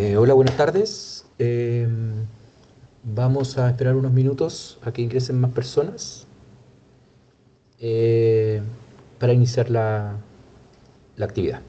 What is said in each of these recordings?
Hola, buenas tardes. Vamos a esperar unos minutos a que ingresen más personas eh, para iniciar la actividad.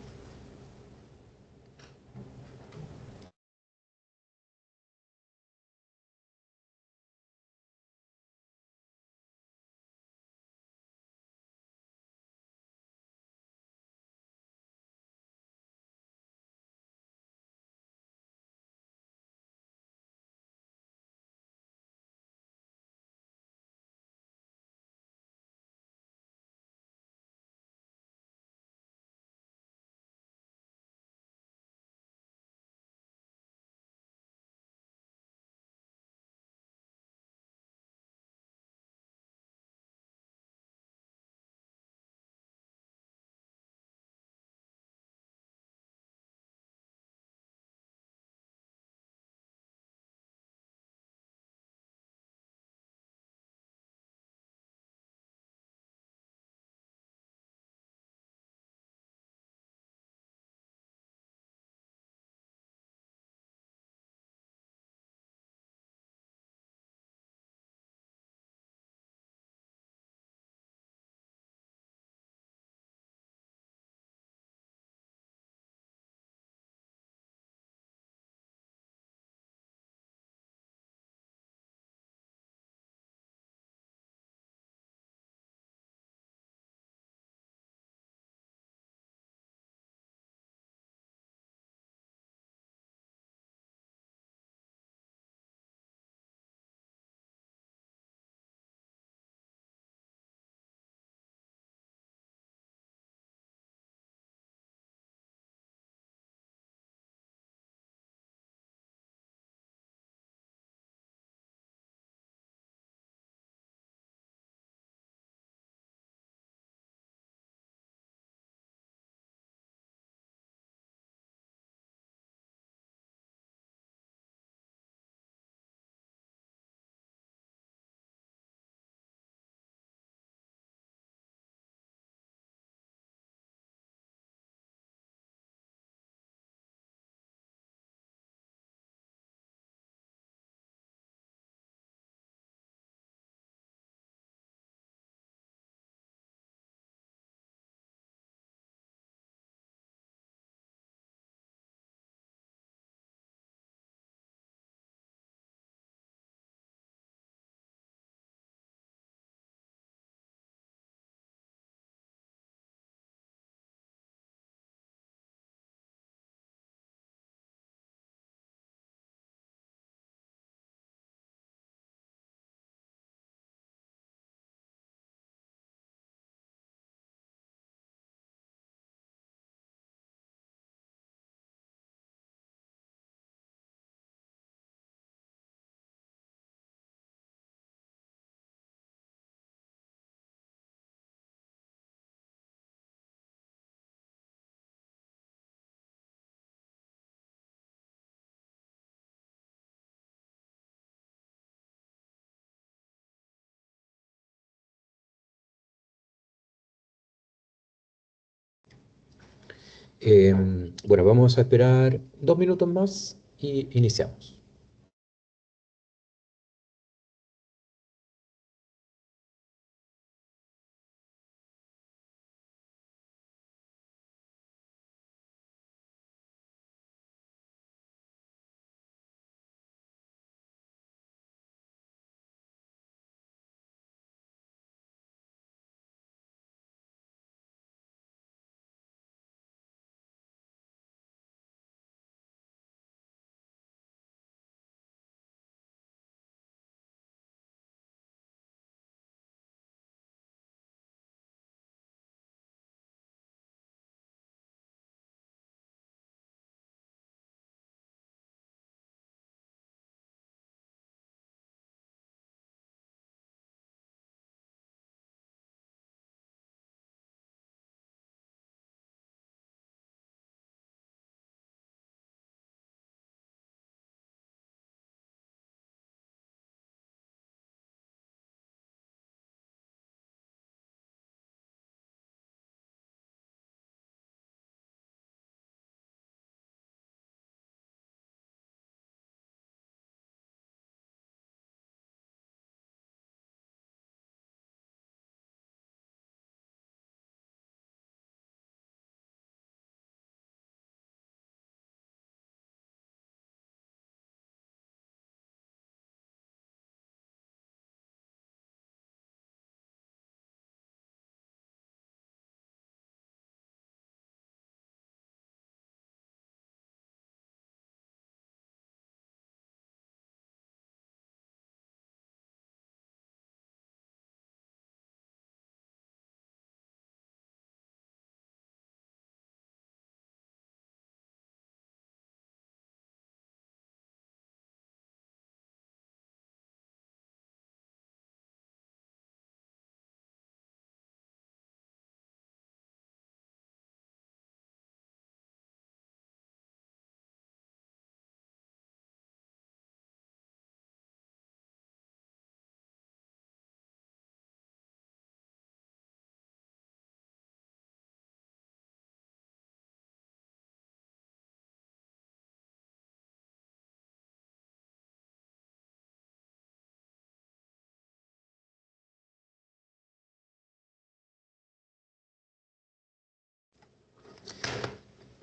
Bueno, vamos a esperar 2 minutos más y iniciamos.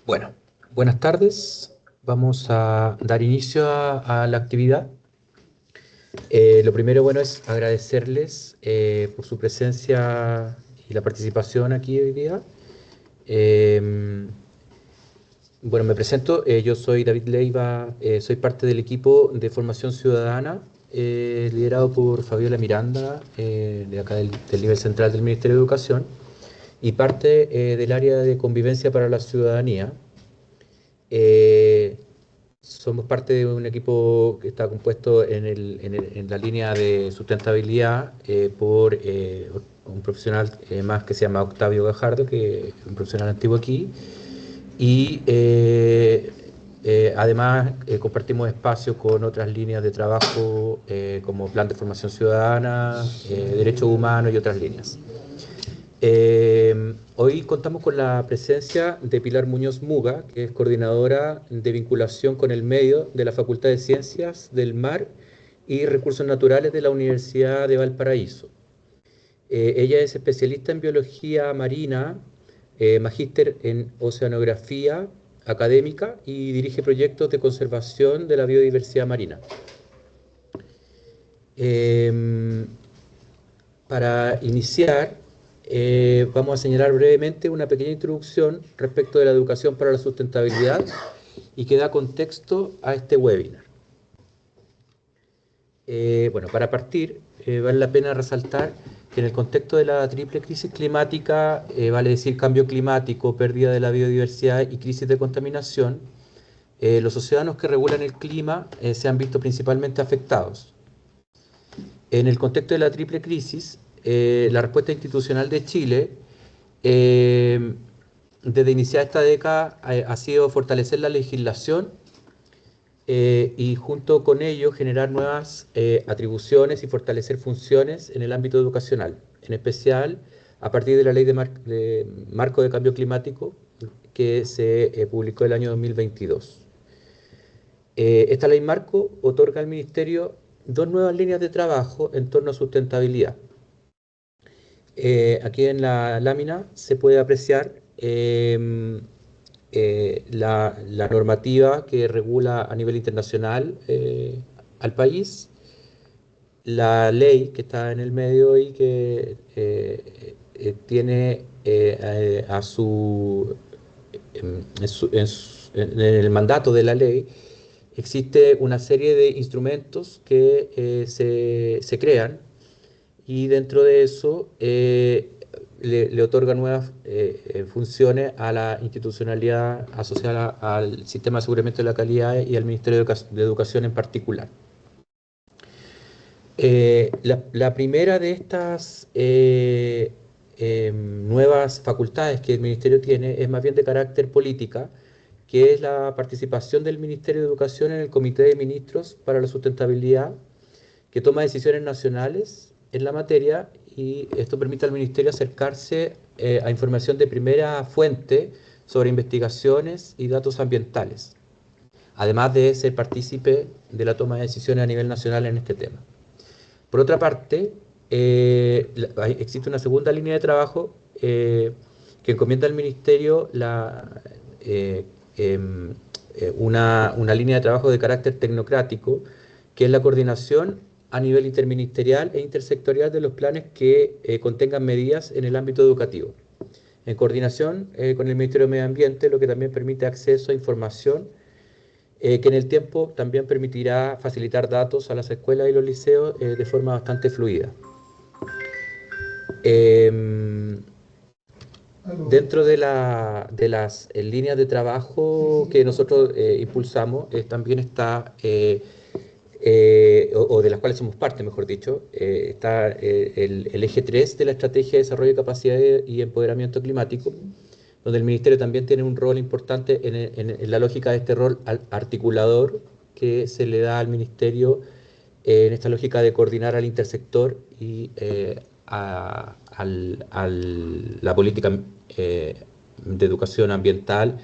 Bueno, buenas tardes. Vamos a dar inicio a la actividad. Lo primero, bueno, es agradecerles por su presencia y la participación aquí hoy día. Eh, bueno, me presento. Yo soy David Leiva, soy parte del equipo de formación ciudadana, liderado por Fabiola Miranda, de acá del nivel central del Ministerio de Educación, y parte del área de convivencia para la ciudadanía. Eh, Somos parte de un equipo que está compuesto en la línea de sustentabilidad por un profesional más que se llama Octavio Gajardo, que es un profesional antiguo aquí, y además compartimos espacio con otras líneas de trabajo como Plan de Formación Ciudadana, Derechos Humanos y otras líneas. Hoy contamos con la presencia de Pilar Muñoz Muga, que es coordinadora de vinculación con el medio de la Facultad de Ciencias del Mar y Recursos Naturales de la Universidad de Valparaíso. Ella es especialista en biología marina, magíster en oceanografía académica y dirige proyectos de conservación de la biodiversidad marina. Eh, Para iniciar, vamos a señalar brevemente una pequeña introducción respecto de la educación para la sustentabilidad y que da contexto a este webinar. Bueno, para partir, vale la pena resaltar que en el contexto de la triple crisis climática, vale decir cambio climático, pérdida de la biodiversidad y crisis de contaminación, los océanos que regulan el clima se han visto principalmente afectados. En el contexto de la triple crisis, la respuesta institucional de Chile, eh, desde iniciar esta década, ha sido fortalecer la legislación y junto con ello generar nuevas atribuciones y fortalecer funciones en el ámbito educacional, en especial a partir de la Ley de Marco de Cambio Climático que se publicó el año 2022. Esta ley marco otorga al Ministerio dos nuevas líneas de trabajo en torno a sustentabilidad. Aquí en la lámina se puede apreciar la normativa que regula a nivel internacional al país, la ley que está en el medio y que tiene a su en el mandato de la ley, existe una serie de instrumentos que se crean y dentro de eso le otorga nuevas funciones a la institucionalidad asociada al Sistema de Aseguramiento de la Calidad y al Ministerio de Educación en particular. La primera de estas nuevas facultades que el Ministerio tiene es más bien de carácter política, que es la participación del Ministerio de Educación en el Comité de Ministros para la Sustentabilidad, que toma decisiones nacionales en la materia y esto permite al Ministerio acercarse a información de primera fuente sobre investigaciones y datos ambientales, además de ser partícipe de la toma de decisiones a nivel nacional en este tema. Por otra parte, existe una segunda línea de trabajo que encomienda al Ministerio una línea de trabajo de carácter tecnocrático, que es la coordinación a nivel interministerial e intersectorial de los planes que contengan medidas en el ámbito educativo, en coordinación con el Ministerio de Medio Ambiente, lo que también permite acceso a información que en el tiempo también permitirá facilitar datos a las escuelas y los liceos de forma bastante fluida. Dentro de las líneas de trabajo que nosotros impulsamos, también está, o de las cuales somos parte, mejor dicho, está el eje 3 de la Estrategia de Desarrollo de Capacidad y Empoderamiento Climático, donde el Ministerio también tiene un rol importante en la lógica de este rol articulador que se le da al Ministerio en esta lógica de coordinar al intersector y la política de educación ambiental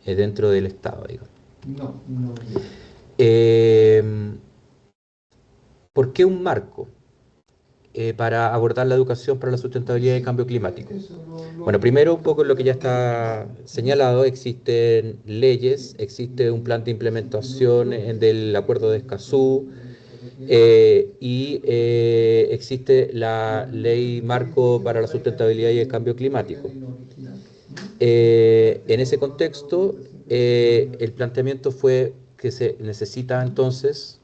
dentro del Estado, digamos. No, no. ¿Por qué un marco? para abordar la educación para la sustentabilidad y el cambio climático. Bueno, primero un poco lo que ya está señalado, existen leyes, existe un plan de implementación del Acuerdo de Escazú, existe la Ley Marco para la Sustentabilidad y el Cambio Climático. En ese contexto, el planteamiento fue que se necesita entonces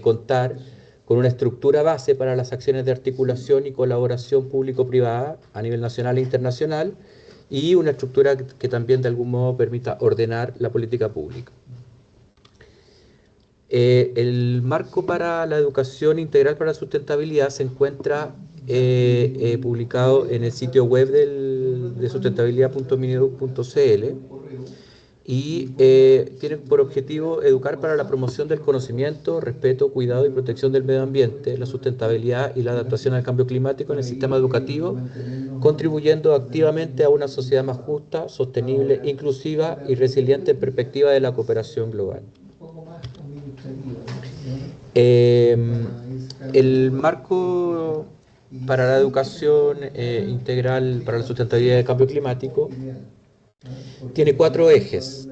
contar con una estructura base para las acciones de articulación y colaboración público-privada a nivel nacional e internacional, y una estructura que también de algún modo permita ordenar la política pública. El marco para la educación integral para la sustentabilidad se encuentra publicado en el sitio web de sustentabilidad.mineduc.cl y tiene por objetivo educar para la promoción del conocimiento, respeto, cuidado y protección del medio ambiente, la sustentabilidad y la adaptación al cambio climático en el sistema educativo, contribuyendo activamente a una sociedad más justa, sostenible, inclusiva y resiliente en perspectiva de la cooperación global. El marco para la educación integral para la sustentabilidad y el cambio climático tiene 4 ejes.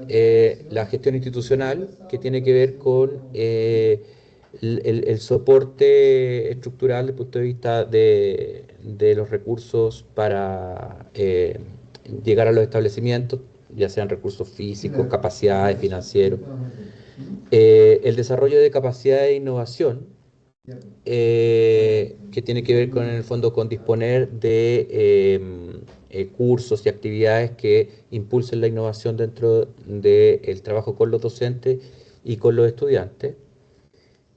La gestión institucional, que tiene que ver con el soporte estructural desde el punto de vista de los recursos para llegar a los establecimientos, ya sean recursos físicos, capacidades, financieros. El desarrollo de capacidad de innovación, que tiene que ver con, en el fondo, con disponer de cursos y actividades que impulsen la innovación dentro del trabajo con los docentes y con los estudiantes.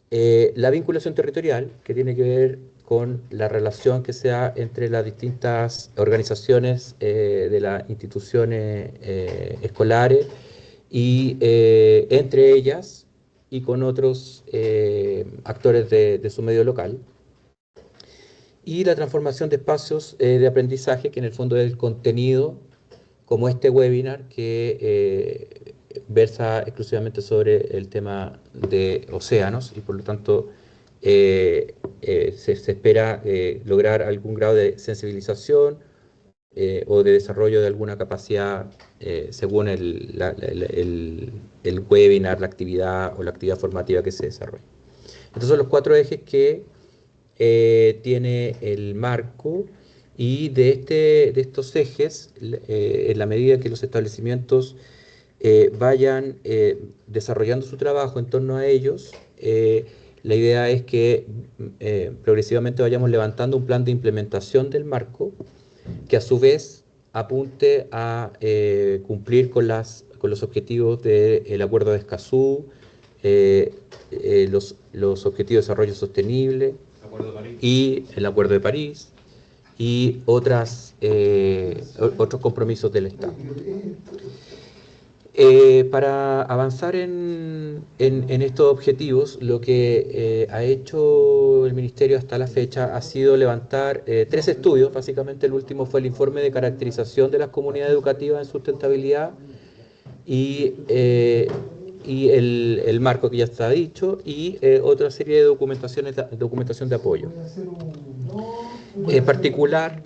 La vinculación territorial, que tiene que ver con la relación que se da entre las distintas organizaciones de las instituciones escolares y entre ellas y con otros actores de su medio local. Y la transformación de espacios de aprendizaje, que en el fondo es el contenido, como este webinar, que versa exclusivamente sobre el tema de océanos, y por lo tanto se espera lograr algún grado de sensibilización o de desarrollo de alguna capacidad según el webinar, la actividad o la actividad formativa que se desarrolle. Estos son los 4 ejes que tiene el marco, y de estos ejes, en la medida que los establecimientos vayan desarrollando su trabajo en torno a ellos, la idea es que progresivamente vayamos levantando un plan de implementación del marco, que a su vez apunte a cumplir con los objetivos del Acuerdo de Escazú, los Objetivos de Desarrollo Sostenible y el Acuerdo de París y otros compromisos del Estado. Para avanzar en estos objetivos, lo que ha hecho el Ministerio hasta la fecha ha sido levantar 3 estudios. Básicamente el último fue el informe de caracterización de las comunidades educativas en sustentabilidad y el marco que ya está dicho, y otra serie de documentación de apoyo. En particular,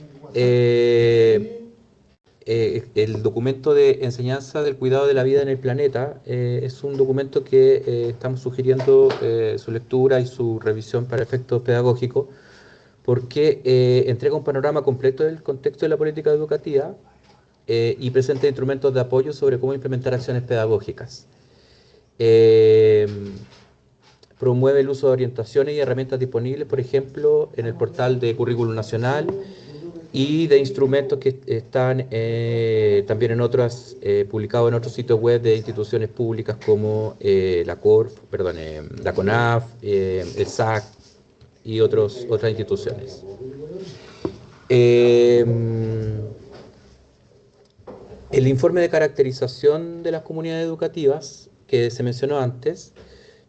el documento de enseñanza del cuidado de la vida en el planeta es un documento que estamos sugiriendo su lectura y su revisión para efectos pedagógicos, porque entrega un panorama completo del contexto de la política educativa y presenta instrumentos de apoyo sobre cómo implementar acciones pedagógicas. Promueve el uso de orientaciones y herramientas disponibles, por ejemplo, en el portal de Currículum Nacional, y de instrumentos que están también publicados en otros sitios web de instituciones públicas como la CONAF, el SAC y otras instituciones. El informe de caracterización de las comunidades educativas que se mencionó antes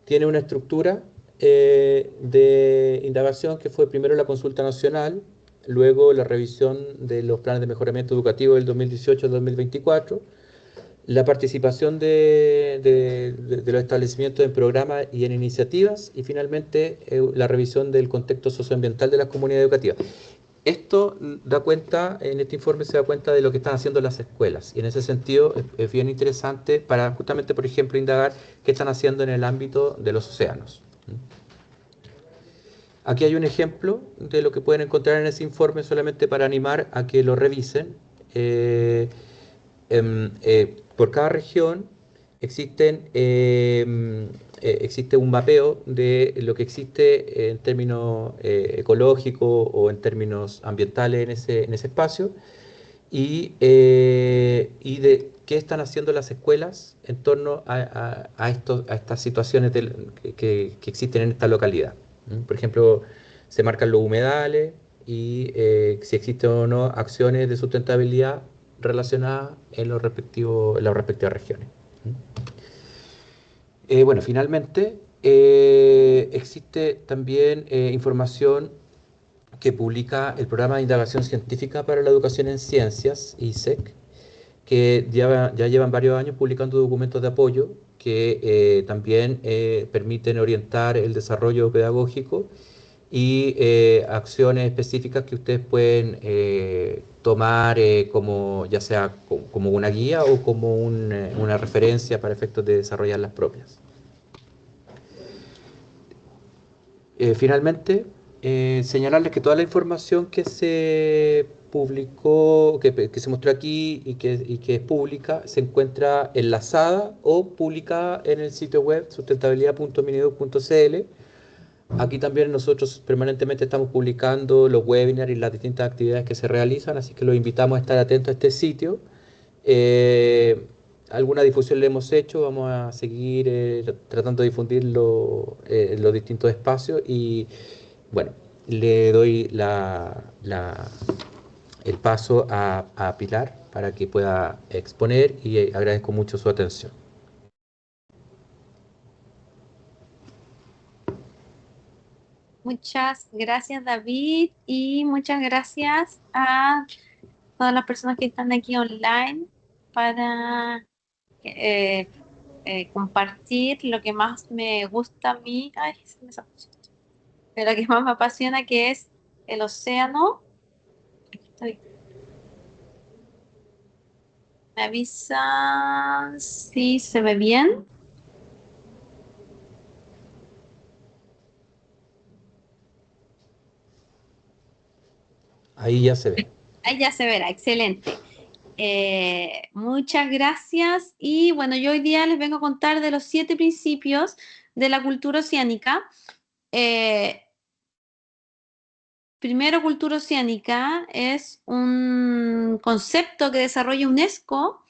tiene una estructura de indagación que fue primero la consulta nacional, luego la revisión de los planes de mejoramiento educativo del 2018 al 2024, la participación de los establecimientos en programas y en iniciativas, y finalmente la revisión del contexto socioambiental de las comunidades educativas. Esto da cuenta, en este informe se da cuenta de lo que están haciendo las escuelas, y en ese sentido es bien interesante para justamente, por ejemplo, indagar qué están haciendo en el ámbito de los océanos. Aquí hay un ejemplo de lo que pueden encontrar en ese informe, solamente para animar a que lo revisen. Por cada región existe un mapeo de lo que existe en términos ecológicos o en términos ambientales en ese espacio, y de qué están haciendo las escuelas en torno a estas situaciones que existen en esta localidad. Por ejemplo, se marcan los humedales y si existen o no acciones de sustentabilidad relacionadas en las respectivas regiones. Bueno, finalmente, existe también información que publica el Programa de Indagación Científica para la Educación en Ciencias, ISEC, que ya llevan varios años publicando documentos de apoyo que también permiten orientar el desarrollo pedagógico y acciones específicas que ustedes pueden tomar como ya sea como una guía o como una referencia para efectos de desarrollar las propias. Finalmente, señalarles que toda la información que se publicó, que se mostró aquí y que es pública, se encuentra enlazada o publicada en el sitio web sustentabilidad.mineduc.cl. Aquí también nosotros permanentemente estamos publicando los webinars y las distintas actividades que se realizan, así que los invitamos a estar atentos a este sitio. Eh, Alguna difusión le hemos hecho, vamos a seguir tratando de difundirlo en los distintos espacios, y bueno, le doy el paso a Pilar para que pueda exponer, y agradezco mucho su atención. Muchas gracias, David, y muchas gracias a todas las personas que están aquí online para eh, compartir lo que más me gusta a mí, ay, se me sacó esto. Lo que más me apasiona, que es el océano. Estoy- ¿Me avisa si se ve bien? Ahí ya se ve. Ahí ya se verá, excelente. Muchas gracias. Y bueno, yo hoy día les vengo a contar de los 7 principios de la cultura oceánica. Eh, Primero, cultura oceánica es un concepto que desarrolla UNESCO.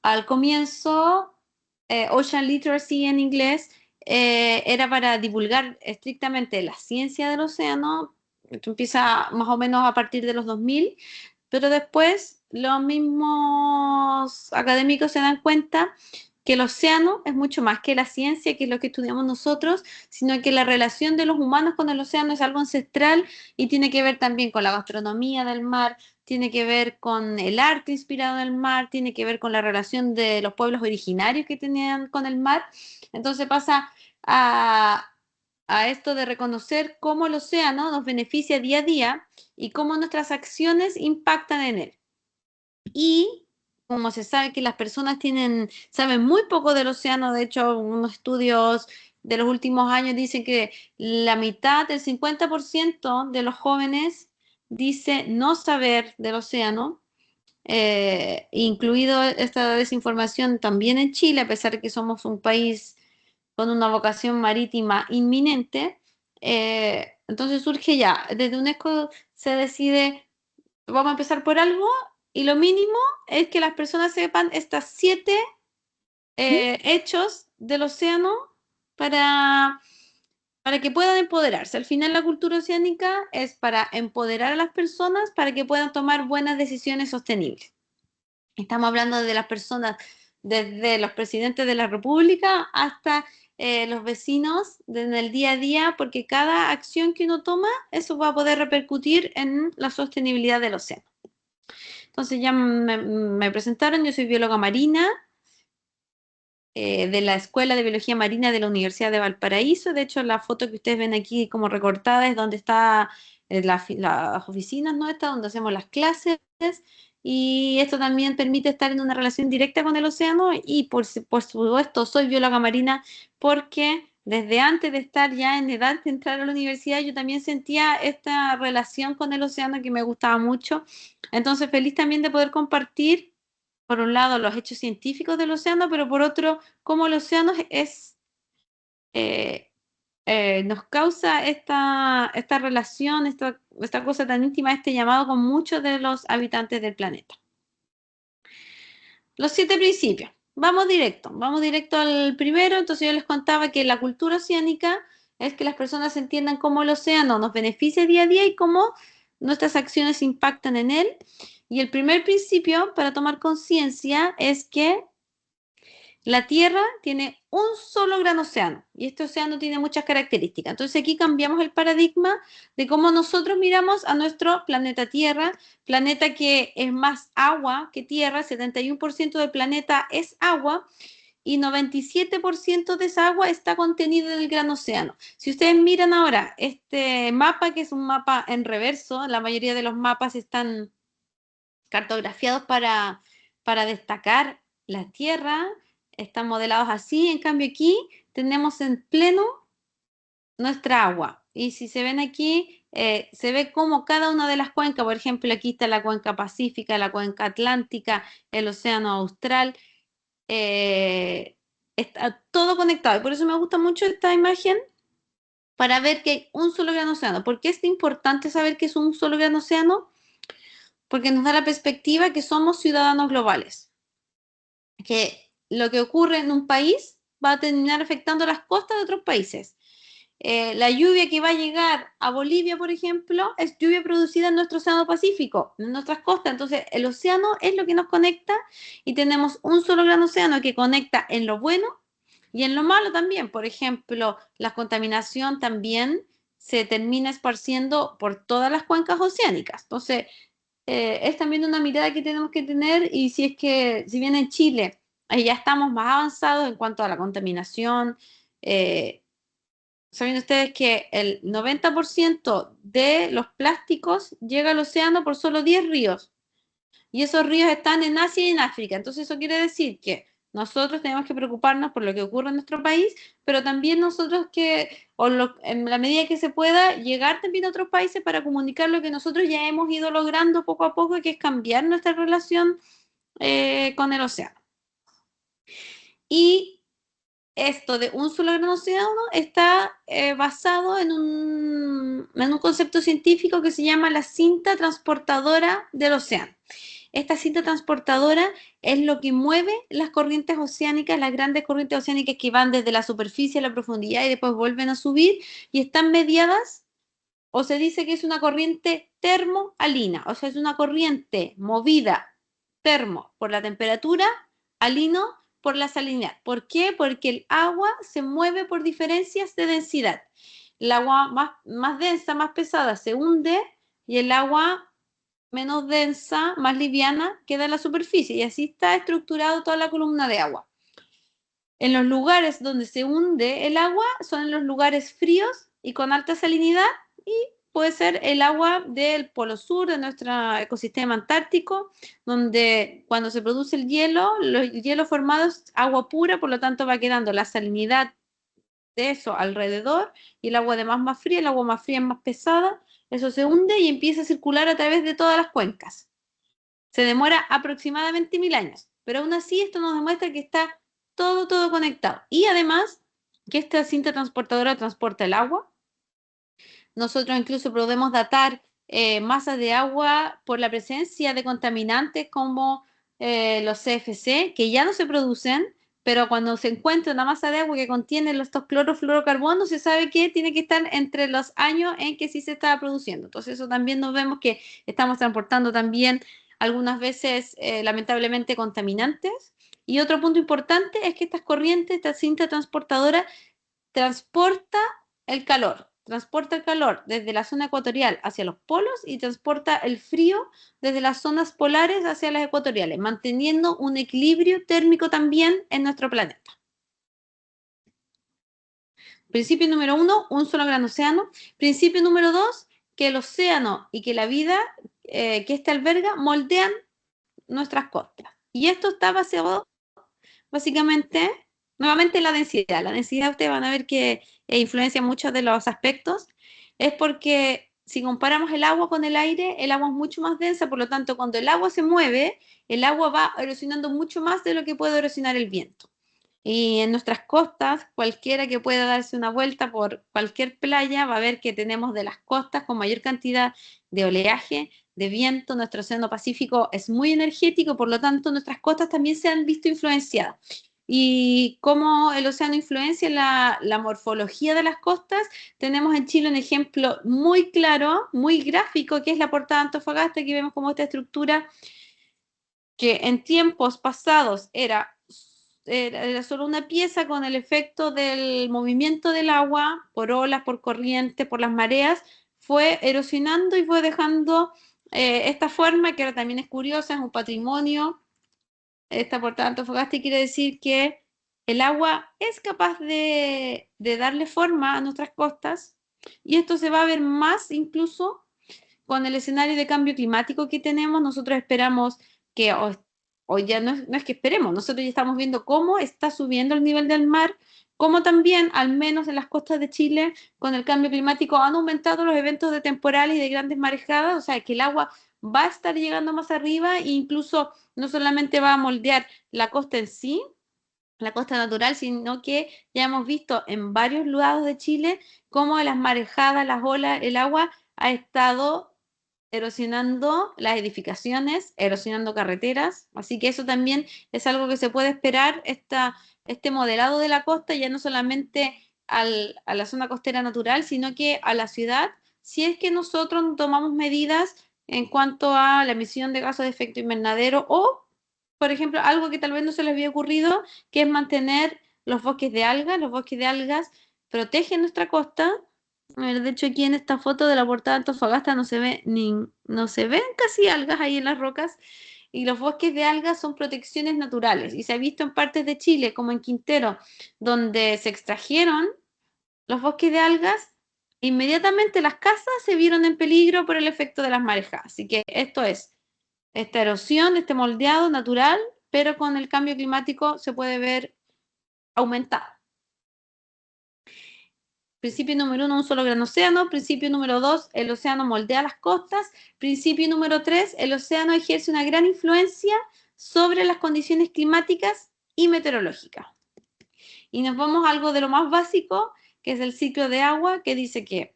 Al comienzo, Ocean Literacy en inglés, era para divulgar estrictamente la ciencia del océano. Esto empieza más o menos a partir de los 2000, pero después los mismos académicos se dan cuenta que el océano es mucho más que la ciencia, que es lo que estudiamos nosotros, sino que la relación de los humanos con el océano es algo ancestral y tiene que ver también con la gastronomía del mar, tiene que ver con el arte inspirado en el mar, tiene que ver con la relación de los pueblos originarios que tenían con el mar. Entonces pasa a, a esto de reconocer cómo el océano nos beneficia día a día y cómo nuestras acciones impactan en él. Y como se sabe que las personas saben muy poco del océano, de hecho, unos estudios de los últimos años dicen que la mitad, el 50% de los jóvenes dice no saber del océano, incluido esta desinformación también en Chile, a pesar de que somos un país con una vocación marítima inminente. Entonces surge ya, desde UNESCO se decide, vamos a empezar por algo, y lo mínimo es que las personas sepan estas 7 hechos del océano para, para que puedan empoderarse. Al final la cultura oceánica es para empoderar a las personas para que puedan tomar buenas decisiones sostenibles. Estamos hablando de las personas, desde los presidentes de la República hasta los vecinos en el día a día, porque cada acción que uno toma, eso va a poder repercutir en la sostenibilidad del océano. Entonces ya me presentaron, yo soy bióloga marina de la Escuela de Biología Marina de la Universidad de Valparaíso. De hecho, la foto que ustedes ven aquí como recortada es donde está las oficinas, ¿no? Está donde hacemos las clases. Y esto también permite estar en una relación directa con el océano y por supuesto soy bióloga marina porque desde antes de estar ya en edad de entrar a la universidad yo también sentía esta relación con el océano que me gustaba mucho. Entonces feliz también de poder compartir por un lado los hechos científicos del océano, pero por otro, cómo el océano eh, nos causa esta relación, esta cosa tan íntima, este llamado con muchos de los habitantes del planeta. Los 7 principios. Vamos directo al primero. Entonces yo les contaba que la cultura oceánica es que las personas entiendan cómo el océano nos beneficia día a día y cómo nuestras acciones impactan en él. Y el primer principio para tomar conciencia es que la Tierra tiene un solo gran océano y este océano tiene muchas características. Entonces aquí cambiamos el paradigma de cómo nosotros miramos a nuestro planeta Tierra, planeta que es más agua que Tierra, 71% del planeta es agua y 97% de esa agua está contenida en el gran océano. Si ustedes miran ahora este mapa, que es un mapa en reverso, la mayoría de los mapas están cartografiados para destacar la Tierra, están modelados así, en cambio aquí tenemos en pleno nuestra agua. Y si se ven aquí, se ve como cada una de las cuencas, por ejemplo, aquí está la cuenca pacífica, la cuenca atlántica, el océano austral, está todo conectado. Y por eso me gusta mucho esta imagen para ver que hay un solo gran océano. ¿Por qué es importante saber que es un solo gran océano? Porque nos da la perspectiva que somos ciudadanos globales, que lo que ocurre en un país va a terminar afectando las costas de otros países. La lluvia que va a llegar a Bolivia, por ejemplo, es lluvia producida en nuestro océano Pacífico, en nuestras costas. Entonces, el océano es lo que nos conecta y tenemos un solo gran océano que conecta en lo bueno y en lo malo también. Por ejemplo, la contaminación también se termina esparciendo por todas las cuencas oceánicas. Entonces, es también una mirada que tenemos que tener y si bien en Chile ya estamos más avanzados en cuanto a la contaminación, saben ustedes que el 90% de los plásticos llega al océano por solo 10 ríos y esos ríos están en Asia y en África. Entonces eso quiere decir que nosotros tenemos que preocuparnos por lo que ocurre en nuestro país, pero también nosotros en la medida que se pueda, llegar también a otros países para comunicar lo que nosotros ya hemos ido logrando poco a poco, que es cambiar nuestra relación con el océano. Y esto de un solo gran océano está basado en un concepto científico que se llama la cinta transportadora del océano. Esta cinta transportadora es lo que mueve las corrientes oceánicas, las grandes corrientes oceánicas que van desde la superficie a la profundidad y después vuelven a subir y están mediadas, o se dice que es una corriente termoalina, o sea, es una corriente movida termo por la temperatura, alino por la salinidad. ¿Por qué? Porque el agua se mueve por diferencias de densidad. El agua más densa, más pesada, se hunde y el agua menos densa, más liviana, queda en la superficie y así está estructurado toda la columna de agua. En los lugares donde se hunde el agua son en los lugares fríos y con alta salinidad y puede ser el agua del polo sur de nuestro ecosistema antártico, donde cuando se produce el hielo, los hielos formados, agua pura, por lo tanto va quedando la salinidad de eso alrededor y el agua además más fría, el agua más fría es más pesada, eso se hunde y empieza a circular a través de todas las cuencas. Se demora aproximadamente 1000 años, pero aún así esto nos demuestra que está todo conectado. Y además que esta cinta transportadora transporta el agua. Nosotros incluso podemos datar masas de agua por la presencia de contaminantes como los CFC, que ya no se producen, pero cuando se encuentra una masa de agua que contiene estos clorofluorocarbonos, se sabe que tiene que estar entre los años en que sí se estaba produciendo. Entonces eso también nos vemos que estamos transportando también algunas veces lamentablemente contaminantes. Y otro punto importante es que estas corrientes, esta cinta transportadora, transporta el calor. transporta el calor desde la zona ecuatorial hacia los polos y transporta el frío desde las zonas polares hacia las ecuatoriales, manteniendo un equilibrio térmico también en nuestro planeta. Principio número 1, un solo gran océano. Principio número 2, que el océano y que la vida que éste alberga moldean nuestras costas. Y esto está basado básicamente, nuevamente, en la densidad. La densidad ustedes van a ver que influencia muchos de los aspectos. Es porque si comparamos el agua con el aire, el agua es mucho más densa, por lo tanto, cuando el agua se mueve, el agua va erosionando mucho más de lo que puede erosionar el viento. Y en nuestras costas, cualquiera que pueda darse una vuelta por cualquier playa va a ver que tenemos de las costas con mayor cantidad de oleaje, de viento. Nuestro océano Pacífico es muy energético, por lo tanto nuestras costas también se han visto influenciadas. Y cómo el océano influencia la morfología de las costas, tenemos en Chile un ejemplo muy claro, muy gráfico, que es la portada de Antofagasta. Aquí vemos cómo esta estructura, que en tiempos pasados era solo una pieza, con el efecto del movimiento del agua por olas, por corriente, por las mareas, fue erosionando y fue dejando esta forma, que ahora también es curiosa, es un patrimonio. Esta portada de Antofagasta quiere decir que el agua es capaz de darle forma a nuestras costas, y esto se va a ver más incluso con el escenario de cambio climático que tenemos. Nosotros esperamos que, o ya no es que esperemos, nosotros ya estamos viendo cómo está subiendo el nivel del mar, cómo también, al menos en las costas de Chile, con el cambio climático han aumentado los eventos de temporales y de grandes marejadas. O sea, que el agua va a estar llegando más arriba, e incluso no solamente va a moldear la costa en sí, la costa natural, sino que ya hemos visto en varios lados de Chile cómo las marejadas, las olas, el agua ha estado erosionando las edificaciones, erosionando carreteras. Así que eso también es algo que se puede esperar, este modelado de la costa, ya no solamente a la zona costera natural, sino que a la ciudad, si es que nosotros no tomamos medidas en cuanto a la emisión de gases de efecto invernadero, o, por ejemplo, algo que tal vez no se les había ocurrido, que es mantener los bosques de algas. Los bosques de algas protegen nuestra costa. A ver, de hecho, aquí en esta foto de la portada de Antofagasta no se ven casi algas ahí en las rocas. Y los bosques de algas son protecciones naturales. Y se ha visto en partes de Chile, como en Quintero, donde se extrajeron los bosques de algas, inmediatamente las casas se vieron en peligro por el efecto de las marejadas. Así que esto es esta erosión, este moldeado natural, pero con el cambio climático se puede ver aumentado. Principio número 1, un solo gran océano. Principio número 2, el océano moldea las costas. Principio número 3, el océano ejerce una gran influencia sobre las condiciones climáticas y meteorológicas. Y nos vamos a algo de lo más básico, que es el ciclo de agua, que dice que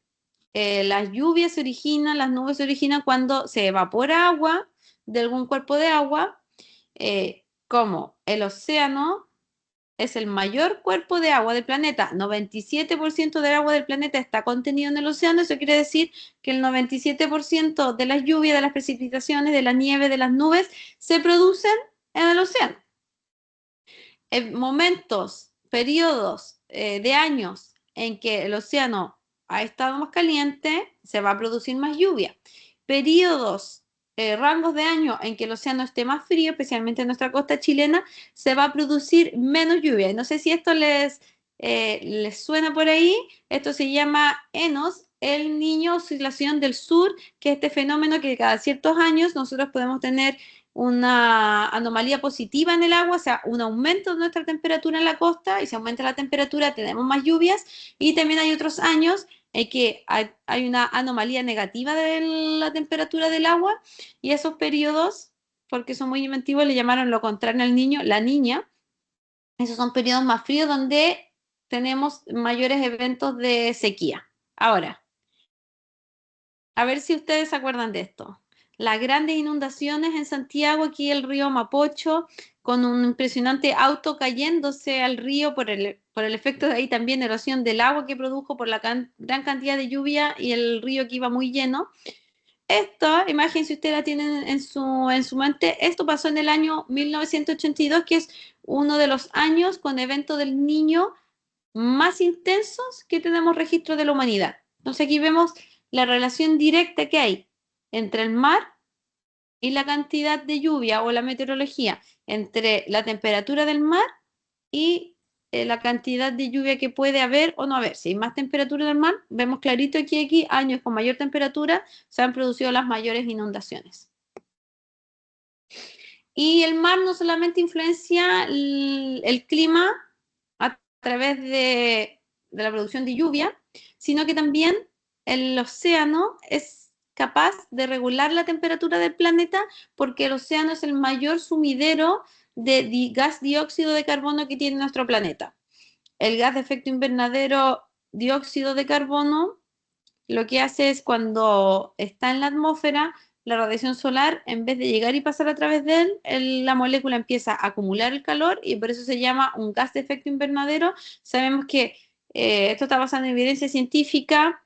las lluvias se originan, las nubes se originan cuando se evapora agua de algún cuerpo de agua, como el océano es el mayor cuerpo de agua del planeta. 97% del agua del planeta está contenido en el océano. Eso quiere decir que el 97% de las lluvias, de las precipitaciones, de la nieve, de las nubes, se producen en el océano. En momentos, periodos de años en que el océano ha estado más caliente, se va a producir más lluvia. Periodos, rangos de años en que el océano esté más frío, especialmente en nuestra costa chilena, se va a producir menos lluvia. Y no sé si esto les suena por ahí. Esto se llama ENOS, el Niño Oscilación del Sur, que es este fenómeno que cada ciertos años nosotros podemos tener una anomalía positiva en el agua, o sea, un aumento de nuestra temperatura en la costa, y si aumenta la temperatura tenemos más lluvias. Y también hay otros años en que hay una anomalía negativa de la temperatura del agua, y esos periodos, porque son muy inventivos, le llamaron lo contrario al niño, la niña. Esos son periodos más fríos donde tenemos mayores eventos de sequía. Ahora, a ver si ustedes se acuerdan de esto. Las grandes inundaciones en Santiago, aquí el río Mapocho, con un impresionante auto cayéndose al río por el efecto de ahí también erosión del agua que produjo por la gran cantidad de lluvia, y el río que iba muy lleno. Esta imagen, si ustedes la tienen en su mente, esto pasó en el año 1982, que es uno de los años con evento del Niño más intensos que tenemos registro de la humanidad. Entonces aquí vemos la relación directa que hay entre el mar y la cantidad de lluvia o la meteorología, entre la temperatura del mar y la cantidad de lluvia que puede haber o no haber. Si hay más temperatura del mar, vemos clarito que aquí, años con mayor temperatura, se han producido las mayores inundaciones. Y el mar no solamente influencia el clima a través de la producción de lluvia, sino que también el océano es capaz de regular la temperatura del planeta porque el océano es el mayor sumidero de gas dióxido de carbono que tiene nuestro planeta. El gas de efecto invernadero dióxido de carbono lo que hace es cuando está en la atmósfera, la radiación solar, en vez de llegar y pasar a través de él, la molécula empieza a acumular el calor y por eso se llama un gas de efecto invernadero. Sabemos que esto está basado en evidencia científica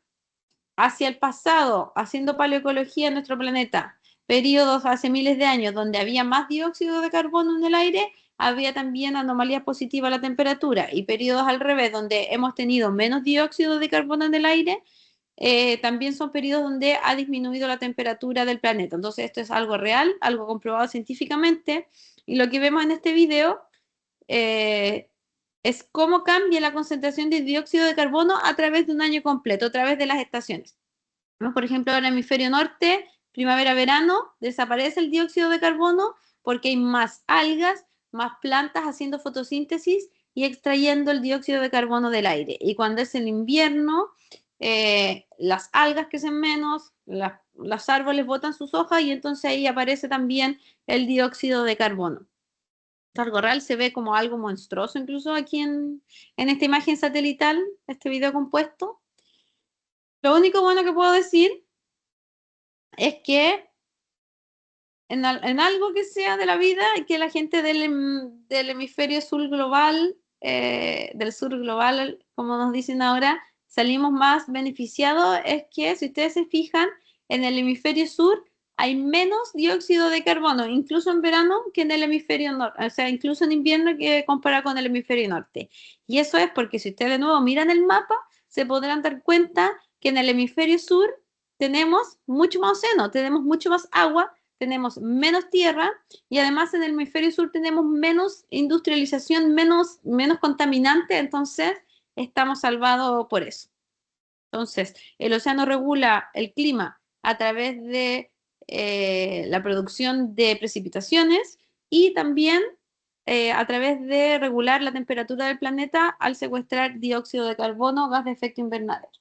hacia el pasado, haciendo paleoecología en nuestro planeta. Periodos hace miles de años donde había más dióxido de carbono en el aire, había también anomalías positivas a la temperatura y periodos al revés donde hemos tenido menos dióxido de carbono en el aire, también son periodos donde ha disminuido la temperatura del planeta. Entonces esto es algo real, algo comprobado científicamente, y lo que vemos en este video eh, es cómo cambia la concentración de dióxido de carbono a través de un año completo, a través de las estaciones. ¿No? Por ejemplo, en el hemisferio norte, primavera-verano, desaparece el dióxido de carbono porque hay más algas, más plantas haciendo fotosíntesis y extrayendo el dióxido de carbono del aire. Y cuando es el invierno, las algas crecen menos, los árboles botan sus hojas y entonces ahí aparece también el dióxido de carbono. Algo real, se ve como algo monstruoso incluso aquí en esta imagen satelital, este video compuesto. Lo único bueno que puedo decir es que en algo que sea de la vida, que la gente del hemisferio sur global, del sur global, como nos dicen ahora, salimos más beneficiados, es que si ustedes se fijan, en el hemisferio sur hay menos dióxido de carbono, incluso en verano, que en el hemisferio norte, o sea, incluso en invierno que comparado con el hemisferio norte. Y eso es porque si ustedes de nuevo miran el mapa, se podrán dar cuenta que en el hemisferio sur tenemos mucho más océano, tenemos mucho más agua, tenemos menos tierra y además en el hemisferio sur tenemos menos industrialización, menos contaminante, entonces estamos salvados por eso. Entonces, el océano regula el clima a través de la producción de precipitaciones y también a través de regular la temperatura del planeta al secuestrar dióxido de carbono, gas de efecto invernadero.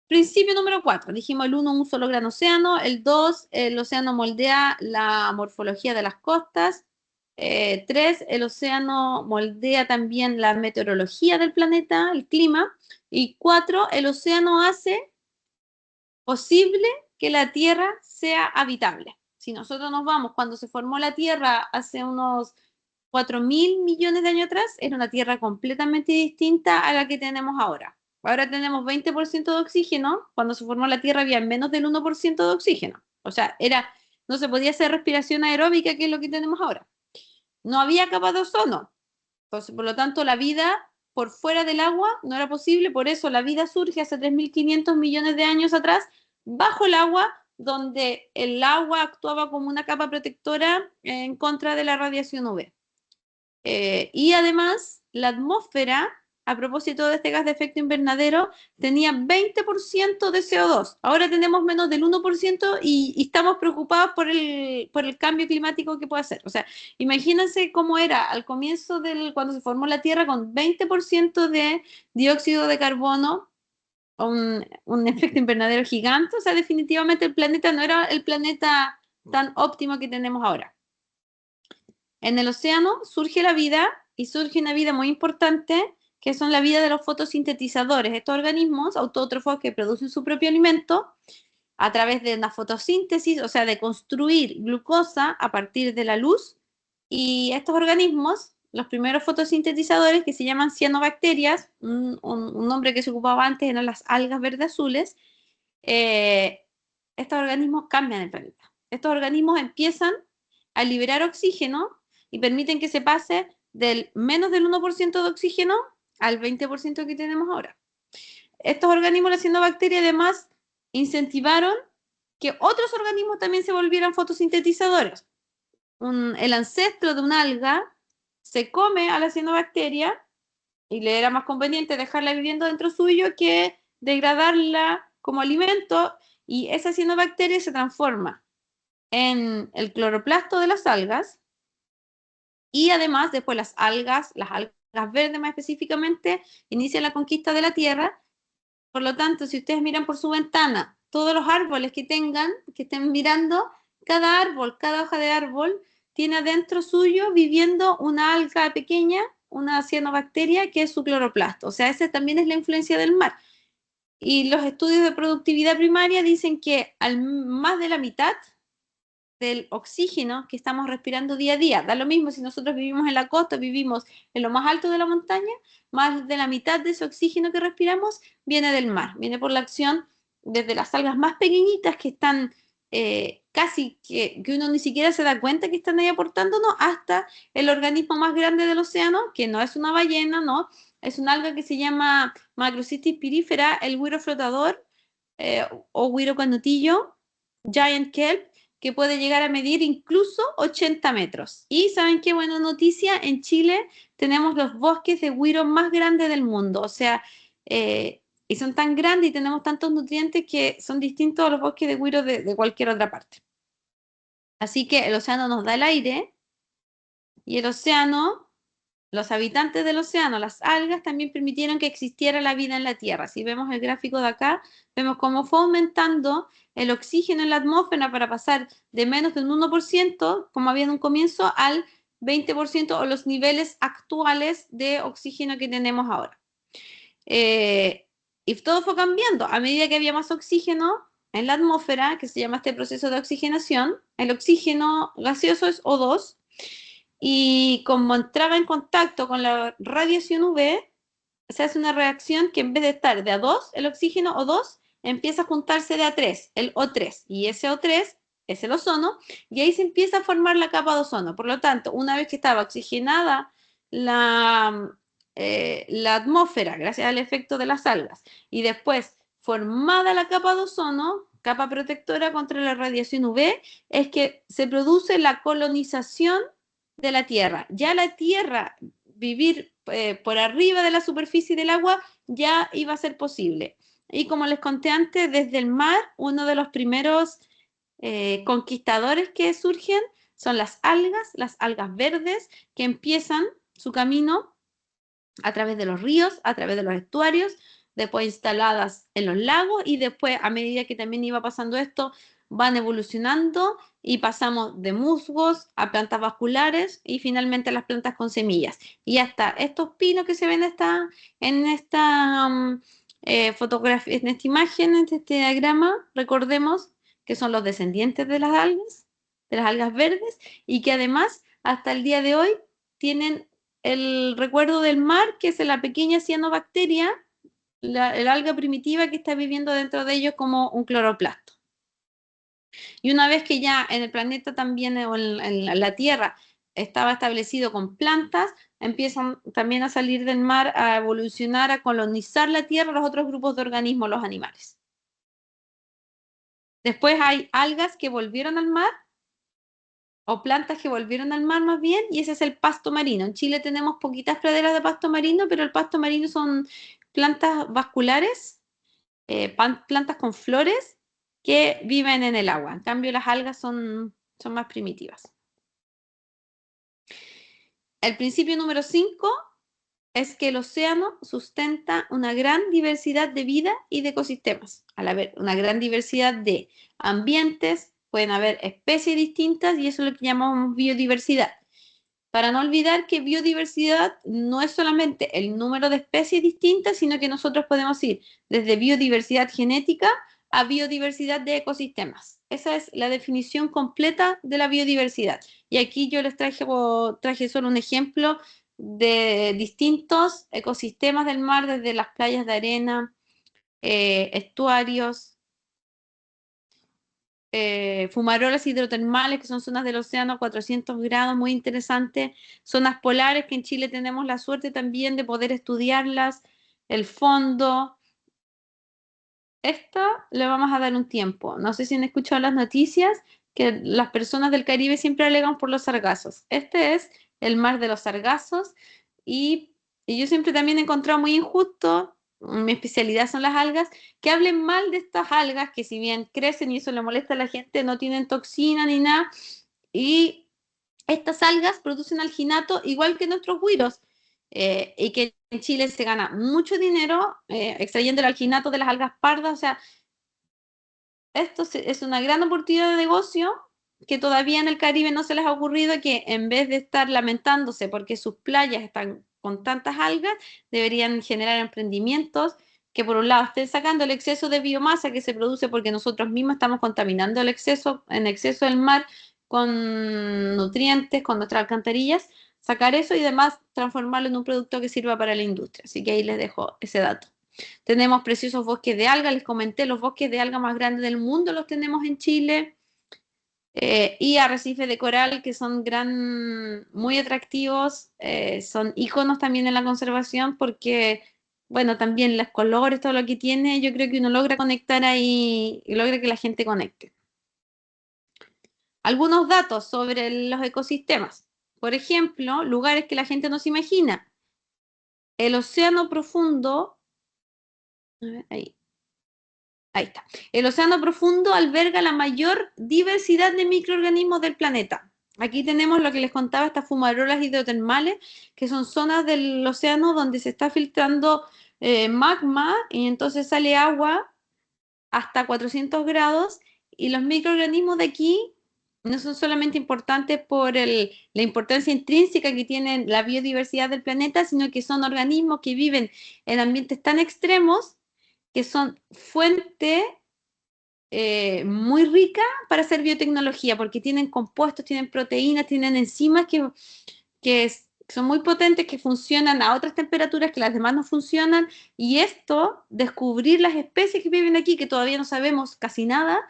Principio número 4, dijimos el 1, un solo gran océano, el 2, el océano moldea la morfología de las costas, 3, el océano moldea también la meteorología del planeta, el clima, y 4, el océano hace posible que la Tierra sea habitable. Si nosotros nos vamos, cuando se formó la Tierra hace unos 4.000 millones de años atrás, era una Tierra completamente distinta a la que tenemos ahora. Ahora tenemos 20% de oxígeno. Cuando se formó la Tierra había menos del 1% de oxígeno. O sea, no se podía hacer respiración aeróbica, que es lo que tenemos ahora. No había capa de ozono. Entonces, por lo tanto, la vida por fuera del agua no era posible. Por eso la vida surge hace 3.500 millones de años atrás, bajo el agua, donde el agua actuaba como una capa protectora en contra de la radiación UV. Y además, la atmósfera, a propósito de este gas de efecto invernadero, tenía 20% de CO2. Ahora tenemos menos del 1% y estamos preocupados por el cambio climático que puede hacer. O sea, imagínense cómo era al comienzo cuando se formó la Tierra con 20% de dióxido de carbono, un efecto invernadero gigante. O sea, definitivamente el planeta no era el planeta tan óptimo que tenemos ahora. En el océano surge la vida y surge una vida muy importante que son la vida de los fotosintetizadores, estos organismos autótrofos que producen su propio alimento a través de una fotosíntesis, o sea, de construir glucosa a partir de la luz. Y estos organismos, los primeros fotosintetizadores que se llaman cianobacterias, un nombre que se ocupaba antes eran las algas verde azules, estos organismos cambian el planeta. Estos organismos empiezan a liberar oxígeno y permiten que se pase del menos del 1% de oxígeno al 20% que tenemos ahora. Estos organismos, las cianobacterias, además, incentivaron que otros organismos también se volvieran fotosintetizadores. El ancestro de una alga se come a la cianobacteria y le era más conveniente dejarla viviendo dentro suyo que degradarla como alimento, y esa cianobacteria se transforma en el cloroplasto de las algas, y además después las algas verdes más específicamente, inician la conquista de la Tierra. Por lo tanto, si ustedes miran por su ventana, todos los árboles que estén mirando, cada árbol, cada hoja de árbol, tiene adentro suyo viviendo una alga pequeña, una cianobacteria, que es su cloroplasto. O sea, esa también es la influencia del mar. Y los estudios de productividad primaria dicen que más de la mitad del oxígeno que estamos respirando día a día, da lo mismo si nosotros vivimos en la costa, vivimos en lo más alto de la montaña, más de la mitad de ese oxígeno que respiramos viene del mar, viene por la acción desde las algas más pequeñitas que están casi que uno ni siquiera se da cuenta que están ahí aportándonos, hasta el organismo más grande del océano, que no es una ballena, no, es una alga que se llama Macrocystis pirífera, el güiro flotador o güiro canutillo, giant kelp, que puede llegar a medir incluso 80 metros. Y ¿saben qué buena noticia? En Chile tenemos los bosques de güiro más grandes del mundo, o sea, y son tan grandes y tenemos tantos nutrientes que son distintos a los bosques de güiro de cualquier otra parte. Así que el océano nos da el aire, y el océano, los habitantes del océano, las algas, también permitieron que existiera la vida en la Tierra. Si vemos el gráfico de acá, vemos cómo fue aumentando el oxígeno en la atmósfera para pasar de menos de un 1%, como había en un comienzo, al 20%, o los niveles actuales de oxígeno que tenemos ahora. Y todo fue cambiando. A medida que había más oxígeno en la atmósfera, que se llama este proceso de oxigenación, el oxígeno gaseoso es O2, y como entraba en contacto con la radiación UV, se hace una reacción que en vez de estar de A2, el oxígeno O2, empieza a juntarse de A3, el O3, y ese O3 es el ozono, y ahí se empieza a formar la capa de ozono. Por lo tanto, una vez que estaba oxigenada la atmósfera, gracias al efecto de las algas, y después formada la capa de ozono, capa protectora contra la radiación UV, es que se produce la colonización de la Tierra. Ya la Tierra, vivir por arriba de la superficie del agua, ya iba a ser posible. Y como les conté antes, desde el mar, uno de los primeros conquistadores que surgen son las algas verdes, que empiezan su camino a través de los ríos, a través de los estuarios, después instaladas en los lagos, y después, a medida que también iba pasando esto, van evolucionando y pasamos de musgos a plantas vasculares y finalmente a las plantas con semillas. Y hasta estos pinos que se ven en esta fotografía, en esta imagen, en este diagrama, recordemos que son los descendientes de las algas verdes, y que además hasta el día de hoy tienen el recuerdo del mar, que es la pequeña cianobacteria, el alga primitiva que está viviendo dentro de ellos como un cloroplasto. Y una vez que ya en el planeta también, o en la Tierra, estaba establecido con plantas, empiezan también a salir del mar, a evolucionar, a colonizar la Tierra los otros grupos de organismos, los animales. Después hay algas que volvieron al mar, o plantas que volvieron al mar más bien, y ese es el pasto marino. En Chile tenemos poquitas praderas de pasto marino, pero el pasto marino son plantas vasculares, plantas con flores que viven en el agua. En cambio, las algas son más primitivas. El principio número 5 es que el océano sustenta una gran diversidad de vida y de ecosistemas. Al haber una gran diversidad de ambientes, pueden haber especies distintas, y eso es lo que llamamos biodiversidad. Para no olvidar que biodiversidad no es solamente el número de especies distintas, sino que nosotros podemos ir desde biodiversidad genética a biodiversidad de ecosistemas. Esa es la definición completa de la biodiversidad. Y aquí yo les traje solo un ejemplo de distintos ecosistemas del mar, desde las playas de arena, estuarios, fumarolas hidrotermales, que son zonas del océano a 400 grados, muy interesantes, zonas polares, que en Chile tenemos la suerte también de poder estudiarlas, el fondo. Esta le vamos a dar un tiempo. No sé si han escuchado las noticias que las personas del Caribe siempre alegan por los sargazos. Este es el mar de los sargazos y, y yo siempre también he encontrado muy injusto, mi especialidad son las algas, que hablen mal de estas algas que si bien crecen y eso le molesta a la gente, no tienen toxina ni nada y estas algas producen alginato igual que nuestros güiros, y que en Chile se gana mucho dinero extrayendo el alginato de las algas pardas. O sea, es una gran oportunidad de negocio que todavía en el Caribe no se les ha ocurrido, que en vez de estar lamentándose porque sus playas están con tantas algas, deberían generar emprendimientos que por un lado estén sacando el exceso de biomasa que se produce porque nosotros mismos estamos contaminando en exceso del mar con nutrientes, con nuestras alcantarillas, sacar eso y además transformarlo en un producto que sirva para la industria. Así que ahí les dejo ese dato. Tenemos preciosos bosques de algas, les comenté, los bosques de algas más grandes del mundo los tenemos en Chile, y arrecifes de coral que son muy atractivos, son íconos también en la conservación porque, bueno, también los colores, todo lo que tiene, yo creo que uno logra conectar ahí y logra que la gente conecte. Algunos datos sobre los ecosistemas. Por ejemplo, lugares que la gente no se imagina. El océano profundo, a ver, ahí está. El océano profundo alberga la mayor diversidad de microorganismos del planeta. Aquí tenemos lo que les contaba, estas fumarolas hidrotermales, que son zonas del océano donde se está filtrando magma y entonces sale agua hasta 400 grados y los microorganismos de aquí no son solamente importantes por la importancia intrínseca que tienen la biodiversidad del planeta, sino que son organismos que viven en ambientes tan extremos que son fuente muy rica para hacer biotecnología, porque tienen compuestos, tienen proteínas, tienen enzimas son muy potentes, que funcionan a otras temperaturas que las demás no funcionan, y esto, descubrir las especies que viven aquí, que todavía no sabemos casi nada,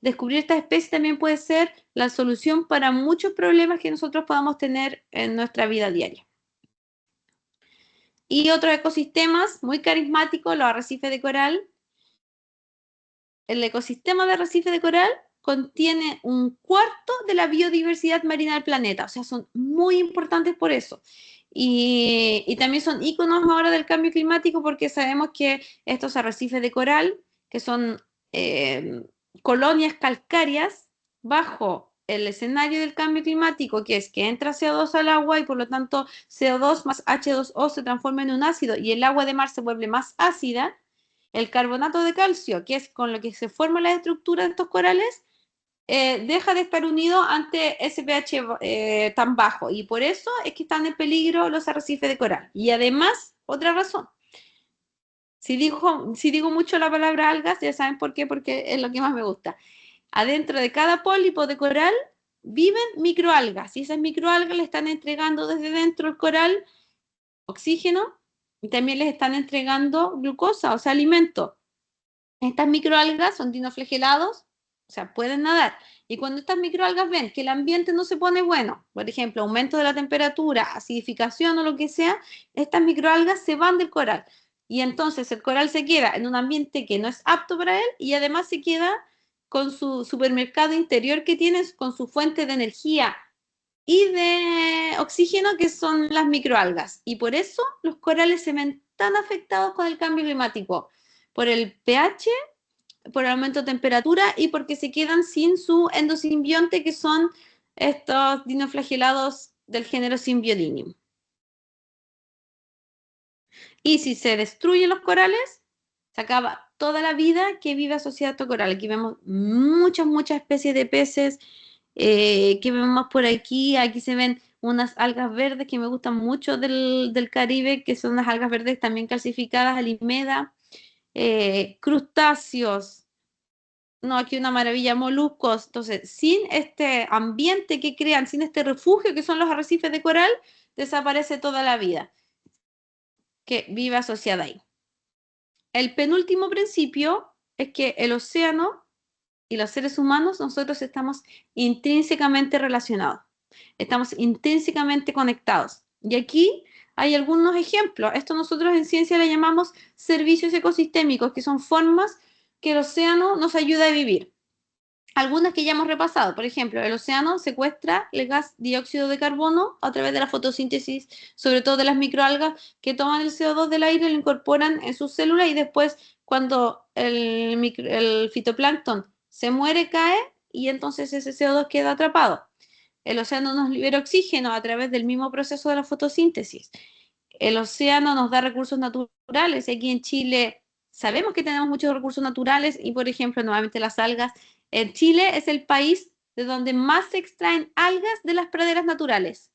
descubrir estas especies también puede ser la solución para muchos problemas que nosotros podamos tener en nuestra vida diaria. Y otros ecosistemas muy carismáticos, los arrecifes de coral. El ecosistema de arrecife de coral contiene un cuarto de la biodiversidad marina del planeta, o sea, son muy importantes por eso. Y también son íconos ahora del cambio climático porque sabemos que estos arrecifes de coral, que son eh, colonias calcáreas bajo el escenario del cambio climático, que es que entra CO2 al agua y por lo tanto CO2 más H2O se transforma en un ácido y el agua de mar se vuelve más ácida. El carbonato de calcio, que es con lo que se forma la estructura de estos corales, deja de estar unido ante ese pH tan bajo y por eso es que están en peligro los arrecifes de coral. Y además, otra razón, si digo mucho la palabra algas, ya saben por qué, porque es lo que más me gusta. Adentro de cada pólipo de coral viven microalgas y esas microalgas le están entregando desde dentro del coral oxígeno y también les están entregando glucosa, o sea, alimento. Estas microalgas son dinoflagelados, o sea, pueden nadar. Y cuando estas microalgas ven que el ambiente no se pone bueno, por ejemplo, aumento de la temperatura, acidificación o lo que sea, estas microalgas se van del coral. Y entonces el coral se queda en un ambiente que no es apto para él y además se queda con su supermercado interior que tiene, con su fuente de energía y de oxígeno que son las microalgas. Y por eso los corales se ven tan afectados con el cambio climático, por el pH, por el aumento de temperatura y porque se quedan sin su endosimbionte, que son estos dinoflagelados del género Symbiodinium. Y si se destruyen los corales, se acaba toda la vida que vive asociada a estos corales. Aquí vemos muchas especies de peces que vemos por aquí. Aquí se ven unas algas verdes que me gustan mucho del Caribe, que son unas algas verdes también calcificadas, alimeda, crustáceos. No, aquí una maravilla, moluscos. Entonces, sin este ambiente que crean, sin este refugio que son los arrecifes de coral, desaparece toda la vida que vive asociada ahí. El penúltimo principio es que el océano y los seres humanos, nosotros estamos intrínsecamente relacionados, estamos intrínsecamente conectados. Y aquí hay algunos ejemplos. Esto nosotros en ciencia le llamamos servicios ecosistémicos, que son formas que el océano nos ayuda a vivir. Algunas que ya hemos repasado, por ejemplo, el océano secuestra el gas dióxido de carbono a través de la fotosíntesis, sobre todo de las microalgas que toman el CO2 del aire, lo incorporan en sus células y después cuando el fitoplancton se muere, cae y entonces ese CO2 queda atrapado. El océano nos libera oxígeno a través del mismo proceso de la fotosíntesis. El océano nos da recursos naturales. Aquí en Chile sabemos que tenemos muchos recursos naturales y, por ejemplo, nuevamente las algas. En Chile es el país de donde más se extraen algas de las praderas naturales.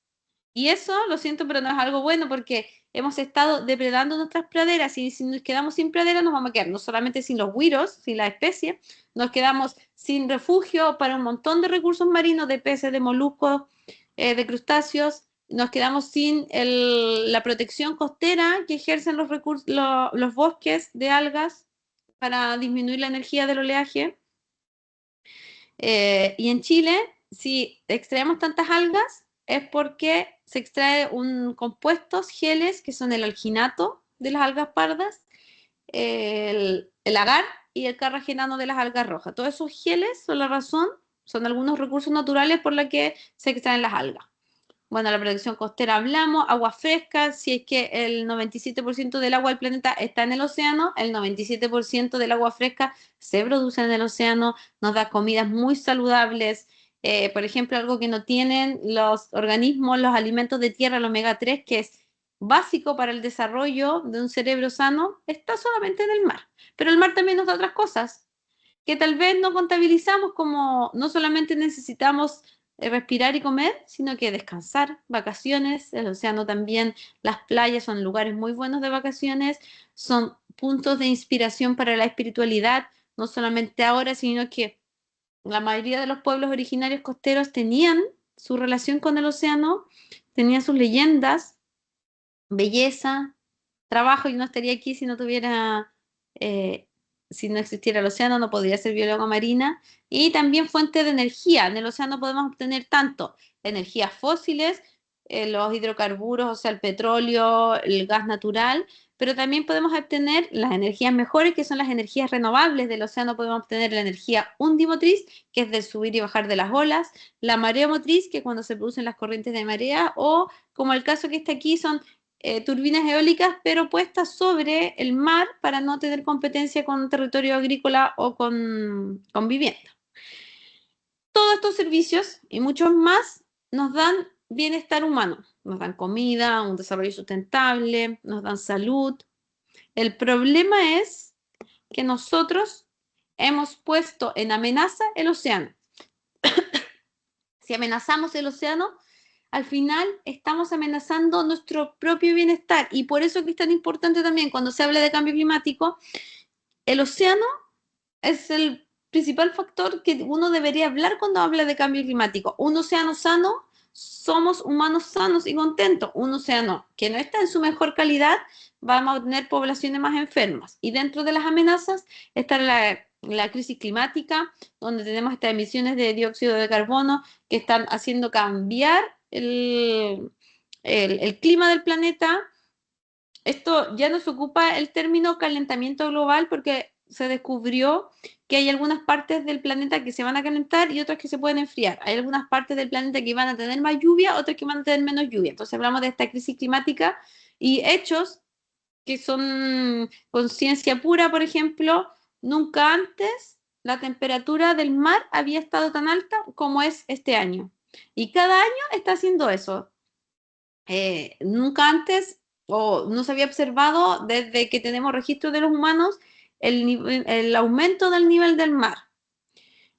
Y eso, lo siento, pero no es algo bueno porque hemos estado depredando nuestras praderas y si nos quedamos sin praderas nos vamos a quedar no solamente sin los güiros, sin la especie, nos quedamos sin refugio para un montón de recursos marinos, de peces, de moluscos, de crustáceos, nos quedamos sin la protección costera que ejercen los bosques de algas para disminuir la energía del oleaje. Y en Chile, si extraemos tantas algas, es porque se extrae un compuestos, geles, que son el alginato de las algas pardas, el agar y el carragenano de las algas rojas. Todos esos geles son la razón, son algunos recursos naturales por los que se extraen las algas. Bueno, la protección costera hablamos, agua fresca, si es que el 97% del agua del planeta está en el océano, el 97% del agua fresca se produce en el océano, nos da comidas muy saludables, por ejemplo, algo que no tienen los organismos, los alimentos de tierra, el omega 3, que es básico para el desarrollo de un cerebro sano, está solamente en el mar. Pero el mar también nos da otras cosas que tal vez no contabilizamos como no solamente necesitamos respirar y comer, sino que descansar, vacaciones, el océano también, las playas son lugares muy buenos de vacaciones, son puntos de inspiración para la espiritualidad, no solamente ahora, sino que la mayoría de los pueblos originarios costeros tenían su relación con el océano, tenían sus leyendas, belleza, trabajo, y no estaría aquí si no tuviera, si no existiera el océano, no podría ser bióloga marina, y también fuente de energía. En el océano podemos obtener tanto energías fósiles, los hidrocarburos, o sea, el petróleo, el gas natural, pero también podemos obtener las energías mejores, que son las energías renovables. Del océano podemos obtener la energía undimotriz, que es del subir y bajar de las olas, la mareomotriz, que es cuando se producen las corrientes de marea, o como el caso que está aquí, son turbinas eólicas, pero puestas sobre el mar para no tener competencia con territorio agrícola o con vivienda. Todos estos servicios y muchos más nos dan bienestar humano, nos dan comida, un desarrollo sustentable, nos dan salud. El problema es que nosotros hemos puesto en amenaza el océano. Si amenazamos el océano, al final estamos amenazando nuestro propio bienestar, y por eso que es tan importante también cuando se habla de cambio climático, el océano es el principal factor que uno debería hablar cuando habla de cambio climático. Un océano sano, somos humanos sanos y contentos. Un océano que no está en su mejor calidad, vamos a tener poblaciones más enfermas. Y dentro de las amenazas está la crisis climática, donde tenemos estas emisiones de dióxido de carbono que están haciendo cambiar el clima del planeta. Esto ya no se ocupa el término calentamiento global porque se descubrió que hay algunas partes del planeta que se van a calentar y otras que se pueden enfriar. Hay algunas partes del planeta que van a tener más lluvia, otras que van a tener menos lluvia. Entonces hablamos de esta crisis climática y hechos que son con ciencia pura. Por ejemplo, nunca antes la temperatura del mar había estado tan alta como es este año. Y cada año está haciendo eso. Nunca antes o no se había observado desde que tenemos registro de los humanos el aumento del nivel del mar.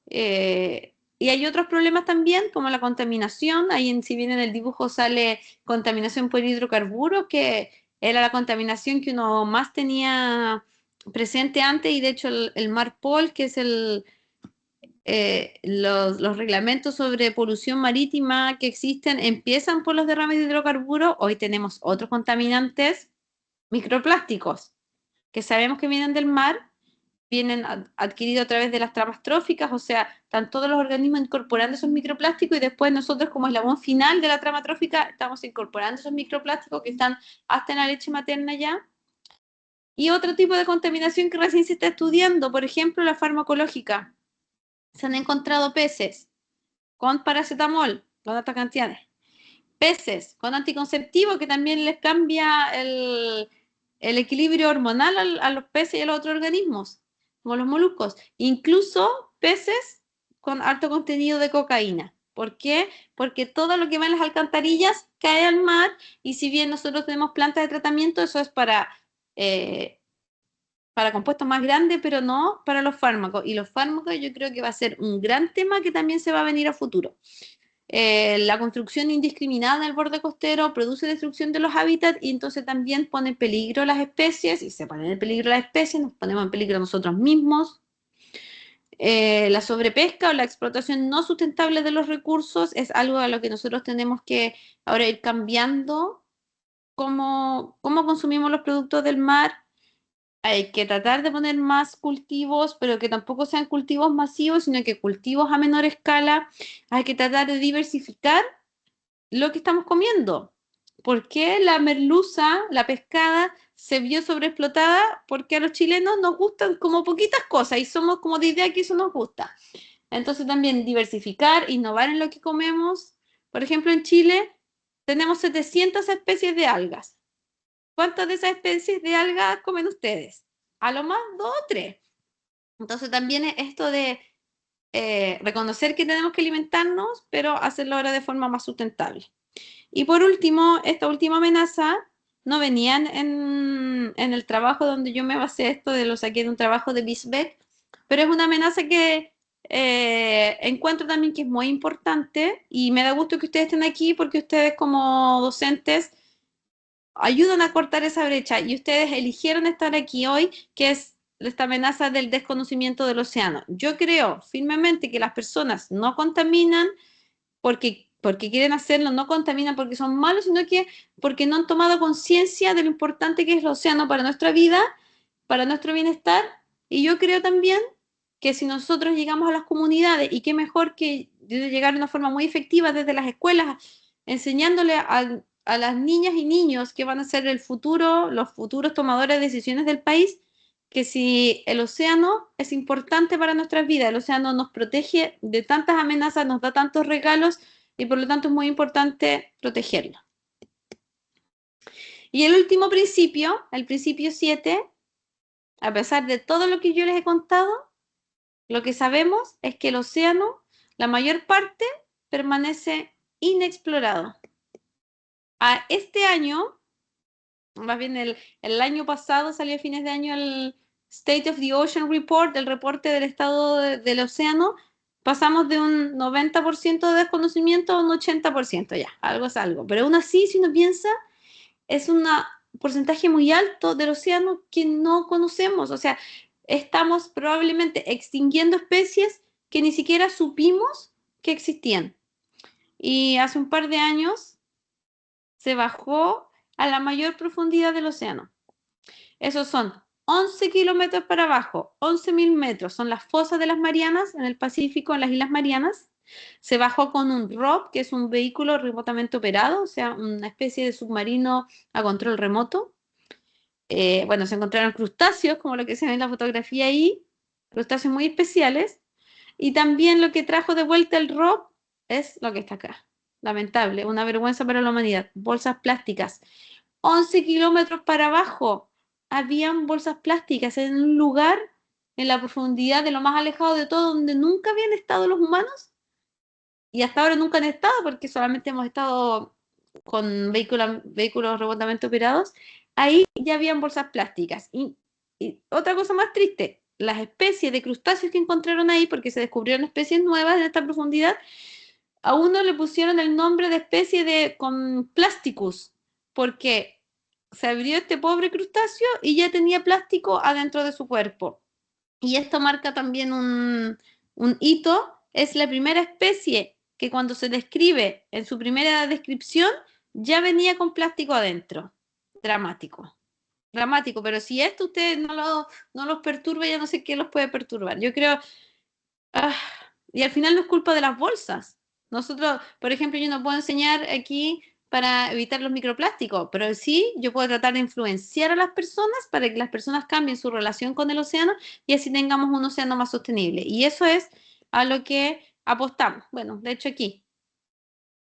Y hay otros problemas también, como la contaminación. Ahí, si bien en el dibujo sale contaminación por hidrocarburos, que era la contaminación que uno más tenía presente antes, y de hecho el MARPOL, que es los reglamentos sobre polución marítima que existen, empiezan por los derrames de hidrocarburos. Hoy tenemos otros contaminantes, microplásticos, que sabemos que vienen del mar, vienen adquiridos a través de las tramas tróficas, o sea, están todos los organismos incorporando esos microplásticos y después nosotros como eslabón final de la trama trófica estamos incorporando esos microplásticos que están hasta en la leche materna ya. Y otro tipo de contaminación que recién se está estudiando, por ejemplo, la farmacológica. Se han encontrado peces con paracetamol, con altas cantidades. Peces con anticonceptivo que también les cambia el equilibrio hormonal a los peces y a los otros organismos, como los moluscos. Incluso peces con alto contenido de cocaína. ¿Por qué? Porque todo lo que va en las alcantarillas cae al mar y si bien nosotros tenemos plantas de tratamiento, eso es para compuestos más grandes, pero no para los fármacos. Y los fármacos yo creo que va a ser un gran tema que también se va a venir a futuro. La construcción indiscriminada del borde costero produce destrucción de los hábitats y entonces también pone en peligro las especies, y se ponen en peligro las especies, nos ponemos en peligro nosotros mismos. La sobrepesca o la explotación no sustentable de los recursos es algo a lo que nosotros tenemos que ahora ir cambiando cómo consumimos los productos del mar. Hay que tratar de poner más cultivos, pero que tampoco sean cultivos masivos, sino que cultivos a menor escala. Hay que tratar de diversificar lo que estamos comiendo. ¿Por qué la merluza, la pescada, se vio sobreexplotada? Porque a los chilenos nos gustan como poquitas cosas y somos como de idea que eso nos gusta. Entonces también diversificar, innovar en lo que comemos. Por ejemplo, en Chile tenemos 700 especies de algas. ¿Cuántas de esas especies de algas comen ustedes? A lo más 2 o 3. Entonces también es esto de reconocer que tenemos que alimentarnos, pero hacerlo ahora de forma más sustentable. Y por último, esta última amenaza no venía en el trabajo donde yo me basé, esto de lo saqué de un trabajo de Bisbeck, pero es una amenaza que encuentro también que es muy importante y me da gusto que ustedes estén aquí porque ustedes como docentes ayudan a cortar esa brecha y ustedes eligieron estar aquí hoy, que es esta amenaza del desconocimiento del océano. Yo creo firmemente que las personas no contaminan porque quieren hacerlo, no contaminan porque son malos, sino que porque no han tomado conciencia de lo importante que es el océano para nuestra vida, para nuestro bienestar. Y yo creo también que si nosotros llegamos a las comunidades, y qué mejor que llegar de una forma muy efectiva desde las escuelas, enseñándole a las niñas y niños que van a ser el futuro, los futuros tomadores de decisiones del país, que si el océano es importante para nuestras vidas, el océano nos protege de tantas amenazas, nos da tantos regalos y por lo tanto es muy importante protegerlo. Y el último principio, el principio 7, a pesar de todo lo que yo les he contado, lo que sabemos es que el océano, la mayor parte, permanece inexplorado. A este año, más bien el año pasado, salió a fines de año el State of the Ocean Report, el reporte del estado del océano. Pasamos de un 90% de desconocimiento a un 80%, ya, algo es algo. Pero aún así, si uno piensa, es un porcentaje muy alto del océano que no conocemos. O sea, estamos probablemente extinguiendo especies que ni siquiera supimos que existían. Y hace un par de años se bajó a la mayor profundidad del océano. Esos son 11 kilómetros para abajo, 11.000 metros. Son las fosas de las Marianas en el Pacífico, en las Islas Marianas. Se bajó con un ROV, que es un vehículo remotamente operado, o sea, una especie de submarino a control remoto. Bueno, se encontraron crustáceos, como lo que se ve en la fotografía ahí, crustáceos muy especiales. Y también lo que trajo de vuelta el ROV es lo que está acá. Lamentable, una vergüenza para la humanidad. Bolsas plásticas. 11 kilómetros para abajo habían bolsas plásticas en un lugar en la profundidad de lo más alejado de todo, donde nunca habían estado los humanos y hasta ahora nunca han estado porque solamente hemos estado con vehículos remotamente operados. Ahí ya habían bolsas plásticas. Y otra cosa más triste, las especies de crustáceos que encontraron ahí, porque se descubrieron especies nuevas en esta profundidad, a uno le pusieron el nombre de especie de con plasticus, porque se abrió este pobre crustáceo y ya tenía plástico adentro de su cuerpo. Y esto marca también un hito. Es la primera especie que cuando se describe en su primera descripción ya venía con plástico adentro. Dramático. dramático, pero si esto ustedes no los perturba, ya no sé qué los puede perturbar. Yo creo, ah, y al final no es culpa de las bolsas. Nosotros, por ejemplo, yo no puedo enseñar aquí para evitar los microplásticos, pero sí yo puedo tratar de influenciar a las personas para que las personas cambien su relación con el océano y así tengamos un océano más sostenible. Y eso es a lo que apostamos. Bueno, de hecho aquí,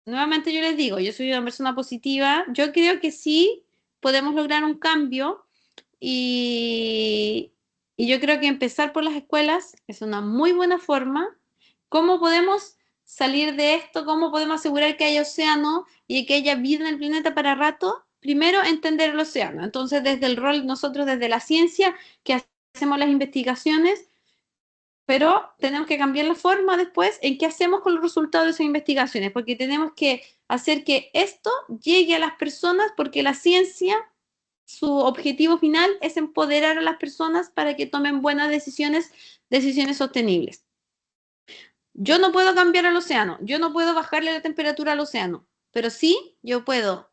nuevamente yo les digo, yo soy una persona positiva, yo creo que sí podemos lograr un cambio y, y yo creo que empezar por las escuelas es una muy buena forma. ¿Cómo podemos salir de esto? ¿Cómo podemos asegurar que haya océano y que haya vida en el planeta para rato? Primero, entender el océano. Entonces, desde el rol, nosotros desde la ciencia, que hacemos las investigaciones, pero tenemos que cambiar la forma después en qué hacemos con los resultados de esas investigaciones, porque tenemos que hacer que esto llegue a las personas, porque la ciencia, su objetivo final es empoderar a las personas para que tomen buenas decisiones, decisiones sostenibles. Yo no puedo cambiar al océano, yo no puedo bajarle la temperatura al océano, pero sí yo puedo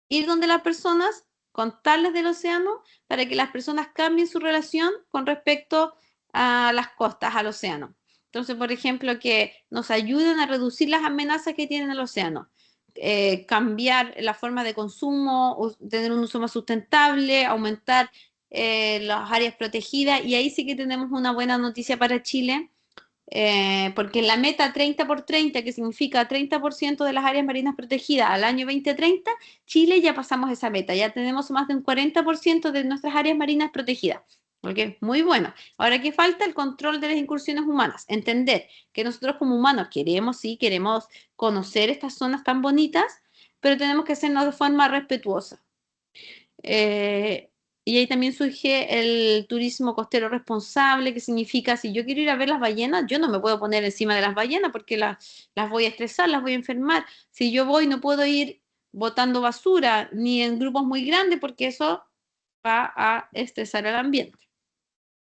ir donde las personas, contarles del océano para que las personas cambien su relación con respecto a las costas, al océano. Entonces, por ejemplo, que nos ayuden a reducir las amenazas que tiene el océano. Cambiar la forma de consumo, tener un uso más sustentable, aumentar las áreas protegidas y ahí sí que tenemos una buena noticia para Chile, porque la meta 30 por 30, que significa 30% de las áreas marinas protegidas al año 2030, Chile ya pasamos esa meta, ya tenemos más de un 40% de nuestras áreas marinas protegidas. Okay, muy bueno. Ahora, ¿qué falta? El control de las incursiones humanas. Entender que nosotros como humanos queremos, sí, queremos conocer estas zonas tan bonitas, pero tenemos que hacernos de forma respetuosa. Eh, y ahí también surge el turismo costero responsable, que significa, si yo quiero ir a ver las ballenas, yo no me puedo poner encima de las ballenas porque las voy a estresar, las voy a enfermar. Si yo voy, no puedo ir botando basura ni en grupos muy grandes porque eso va a estresar el ambiente.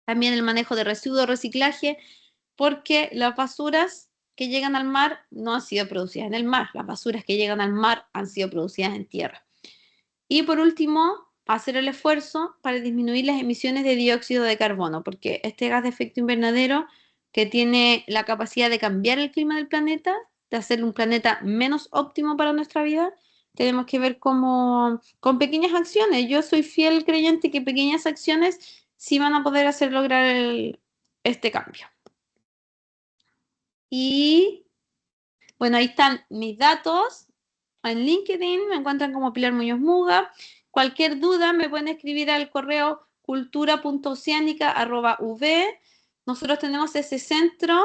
También el manejo de residuos, reciclaje, porque las basuras que llegan al mar no han sido producidas en el mar, las basuras que llegan al mar han sido producidas en tierra. Y por último, hacer el esfuerzo para disminuir las emisiones de dióxido de carbono, porque este gas de efecto invernadero que tiene la capacidad de cambiar el clima del planeta, de hacer un planeta menos óptimo para nuestra vida, tenemos que ver cómo con pequeñas acciones. Yo soy fiel creyente que pequeñas acciones sí van a poder hacer lograr este cambio. Y bueno, ahí están mis datos. En LinkedIn me encuentran como Pilar Muñoz Muga. Cualquier duda me pueden escribir al correo cultura.oceánica@v. Nosotros tenemos ese centro.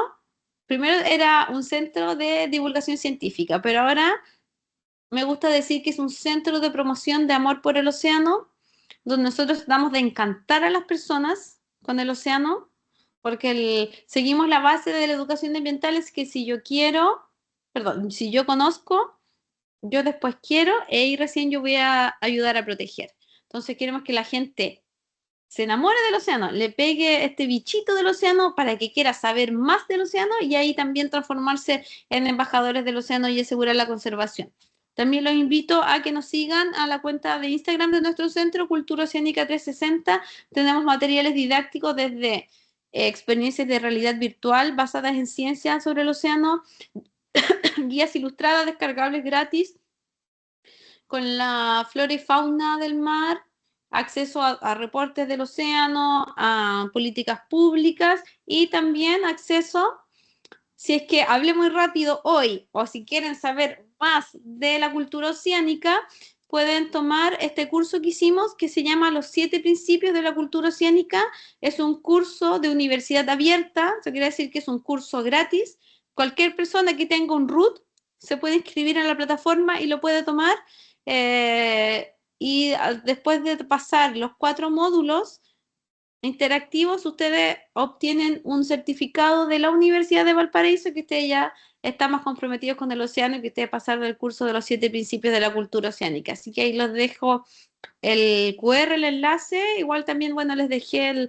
Primero era un centro de divulgación científica, pero ahora me gusta decir que es un centro de promoción de amor por el océano, donde nosotros tratamos de encantar a las personas con el océano, porque seguimos la base de la educación ambiental, es que si yo quiero, perdón, si yo conozco, yo después quiero e ahí recién yo voy a ayudar a proteger. Entonces queremos que la gente se enamore del océano, le pegue este bichito del océano para que quiera saber más del océano y ahí también transformarse en embajadores del océano y asegurar la conservación. También los invito a que nos sigan a la cuenta de Instagram de nuestro centro, Cultura Oceánica 360. Tenemos materiales didácticos desde experiencias de realidad virtual basadas en ciencia sobre el océano, guías ilustradas descargables gratis con la flora y fauna del mar, acceso a reportes del océano, a políticas públicas y también acceso, si es que hablé muy rápido hoy o si quieren saber más de la cultura oceánica, pueden tomar este curso que hicimos que se llama Los 7 Principios de la Cultura Oceánica. Es un curso de universidad abierta, eso quiere decir que es un curso gratis. Cualquier persona que tenga un root se puede inscribir en la plataforma y lo puede tomar. Y después de pasar los 4 módulos interactivos, ustedes obtienen un certificado de la Universidad de Valparaíso que ustedes ya están más comprometidos con el océano y que ustedes pasaron el curso de los 7 principios de la cultura oceánica. Así que ahí los dejo el QR, el enlace. Igual también, bueno, les dejé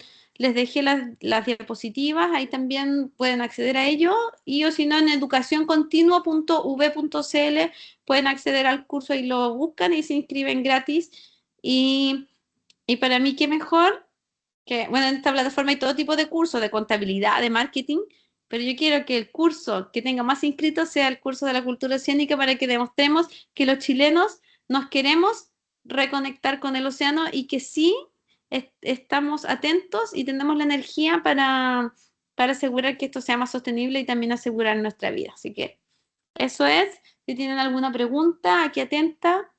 las diapositivas, ahí también pueden acceder a ello. Y o si no, en educacioncontinua.v.cl pueden acceder al curso y lo buscan y se inscriben gratis. Y Y para mí, qué mejor que, bueno, en esta plataforma hay todo tipo de cursos, de contabilidad, de marketing, pero yo quiero que el curso que tenga más inscritos sea el curso de la cultura oceánica para que demostremos que los chilenos nos queremos reconectar con el océano y que sí estamos atentos y tenemos la energía para asegurar que esto sea más sostenible y también asegurar nuestra vida. Así que eso es. Si tienen alguna pregunta, aquí atenta.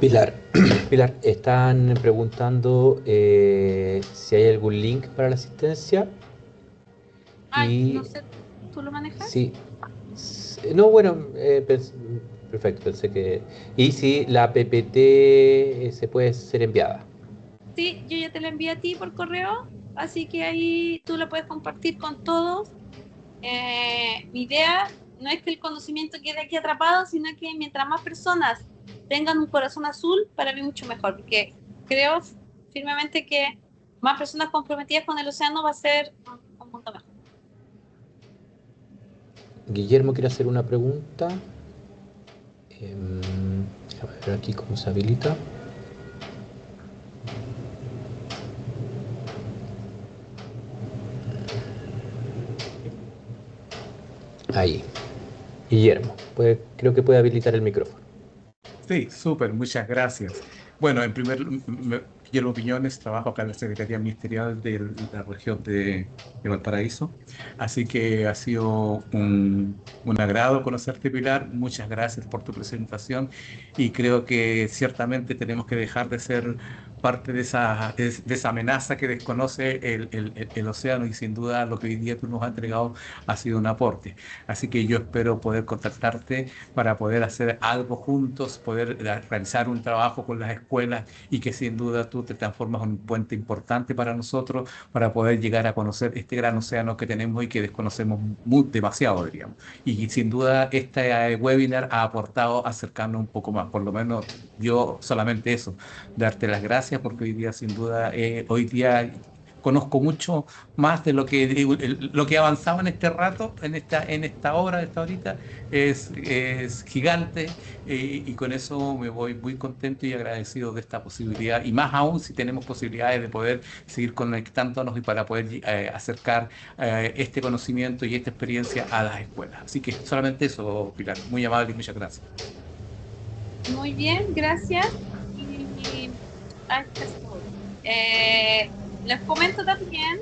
Pilar, Pilar, están preguntando si hay algún link para la asistencia Ay, no y sé, ¿tú lo manejas? sí, no, bueno, perfecto, pensé que... Y si la PPT se puede ser enviada. Sí, yo ya te la envié a ti por correo, así que ahí tú la puedes compartir con todos. Mi idea no es que el conocimiento quede aquí atrapado, sino que mientras más personas tengan un corazón azul, para mí mucho mejor, porque creo firmemente que más personas comprometidas con el océano va a ser un mundo mejor. Guillermo quiere hacer una pregunta. Déjame ver aquí cómo se habilita. Ahí. Guillermo, creo que puede habilitar el micrófono. Sí, súper, muchas gracias. Bueno, en primer lugar, Guillermo Piñones, trabajo acá en la Secretaría Ministerial de la región de Valparaíso. Así que ha sido un agrado conocerte, Pilar. Muchas gracias por tu presentación y creo que ciertamente tenemos que dejar de ser parte de esa amenaza que desconoce el océano y sin duda lo que hoy día tú nos has entregado ha sido un aporte. Así que yo espero poder contactarte para poder hacer algo juntos, poder realizar un trabajo con las escuelas y que sin duda tú te transformas en un puente importante para nosotros para poder llegar a conocer este gran océano que tenemos y que desconocemos demasiado, diríamos. Y sin duda este webinar ha aportado a acercarnos un poco más, por lo menos yo solamente eso, darte las gracias porque hoy día sin duda, hoy día conozco mucho más de lo que avanzaba en este rato, en esta hora, esta horita, es gigante y con eso me voy muy contento y agradecido de esta posibilidad y más aún si tenemos posibilidades de poder seguir conectándonos y para poder acercar este conocimiento y esta experiencia a las escuelas. Así que solamente eso, Pilar, muy amable y muchas gracias. Muy bien, gracias. Ay, casi me voy. Les comento también,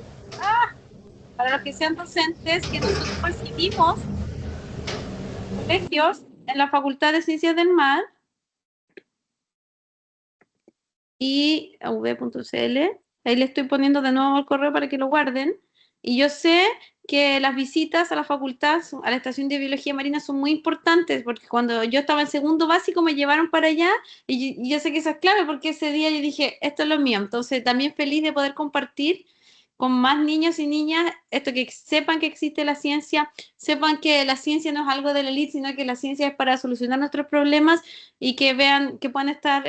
para los que sean docentes, que nosotros recibimos colegios en la Facultad de Ciencias del Mar y av.cl. Ahí le estoy poniendo de nuevo el correo para que lo guarden. Y yo sé que las visitas a la facultad, a la estación de biología marina son muy importantes, porque cuando yo estaba en segundo básico me llevaron para allá y yo sé que eso es clave porque ese día yo dije, esto es lo mío. Entonces también feliz de poder compartir con más niños y niñas esto, que sepan que existe la ciencia, sepan que la ciencia no es algo de la élite, sino que la ciencia es para solucionar nuestros problemas y que vean que pueden estar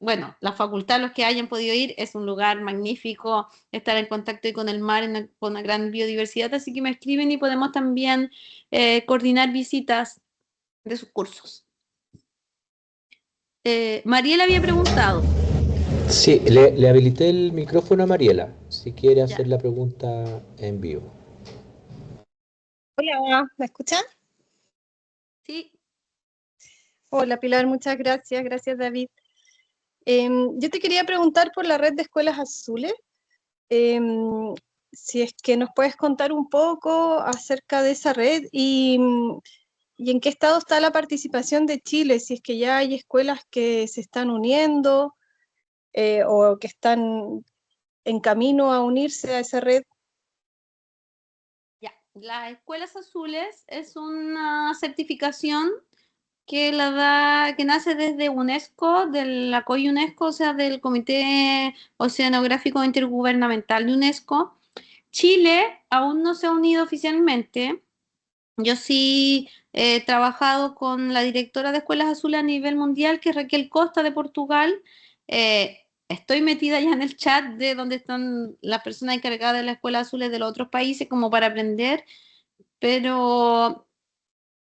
bueno, la facultad, los que hayan podido ir, es un lugar magnífico, estar en contacto con el mar, con una gran biodiversidad, así que me escriben y podemos también coordinar visitas de sus cursos. Mariela había preguntado. Sí, le habilité el micrófono a Mariela, si quiere Ya. hacer la pregunta en vivo. Hola, ¿me escuchan? Sí, Hola Pilar, muchas gracias, gracias David. Yo te quería preguntar por la red de escuelas azules, em, si es que nos puedes contar un poco acerca de esa red y en qué estado está la participación de Chile, si es que ya hay escuelas que se están uniendo o que están en camino a unirse a esa red. ya. Las escuelas azules es una certificación que la da, que nace desde UNESCO, del apoyo UNESCO, o sea, del Comité Oceanográfico Intergubernamental de UNESCO. Chile aún no se ha unido oficialmente, Yo sí he trabajado con la directora de Escuelas Azules a nivel mundial, que es Raquel Costa de Portugal. Estoy metida ya en el chat de donde están las personas encargadas de las Escuelas Azules de los otros países como para aprender, pero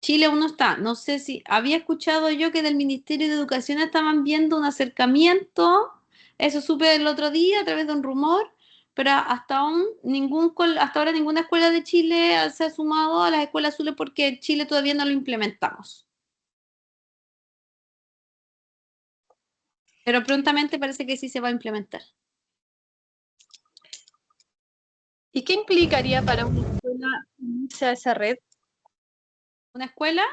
Chile aún no está. No sé si había escuchado yo que del Ministerio de Educación estaban viendo un acercamiento. Eso supe el otro día a través de un rumor, pero hasta ahora ninguna escuela de Chile se ha sumado a las escuelas azules porque en Chile todavía no lo implementamos. Pero prontamente parece que sí se va a implementar. ¿Y qué implicaría para una escuela unirse a esa red? Una escuela,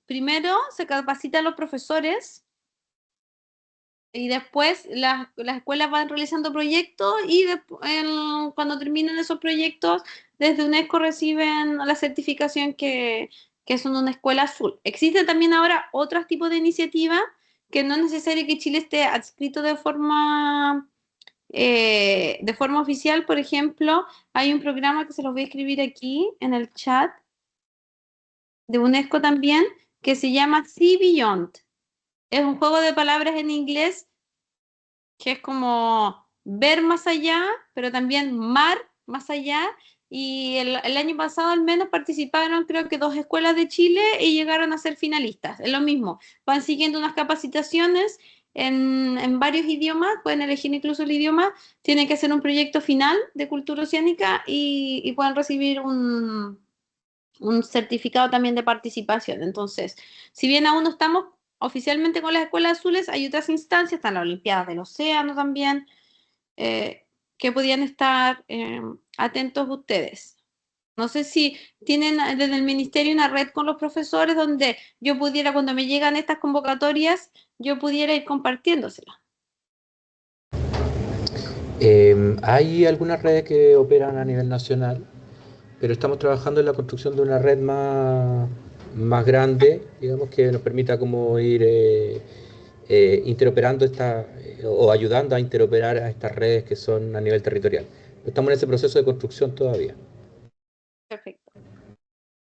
primero se capacita a los profesores y después las escuelas van realizando proyectos y cuando terminan esos proyectos, desde UNESCO reciben la certificación que son una escuela azul. Existen también ahora otros tipos de iniciativas que no es necesario que Chile esté adscrito de forma oficial. Por ejemplo, hay un programa que se los voy a escribir aquí en el chat de UNESCO también, que se llama Sea Beyond. Es un juego de palabras en inglés que es como ver más allá, pero también mar más allá. Y el año pasado al menos participaron creo que 2 escuelas de Chile y llegaron a ser finalistas. Es lo mismo, van siguiendo unas capacitaciones en varios idiomas, pueden elegir incluso el idioma, tienen que hacer un proyecto final de cultura oceánica y pueden recibir un certificado también de participación. Entonces, si bien aún no estamos oficialmente con las escuelas azules, hay otras instancias, están las Olimpiadas del Océano también, que podían estar atentos ustedes. No sé si tienen desde el ministerio una red con los profesores donde yo pudiera, cuando me llegan estas convocatorias, yo pudiera ir compartiéndoselas. Hay algunas redes que operan a nivel nacional, pero estamos trabajando en la construcción de una red más grande, digamos, que nos permita como ir interoperando o ayudando a interoperar a estas redes que son a nivel territorial. Estamos en ese proceso de construcción todavía. Perfecto.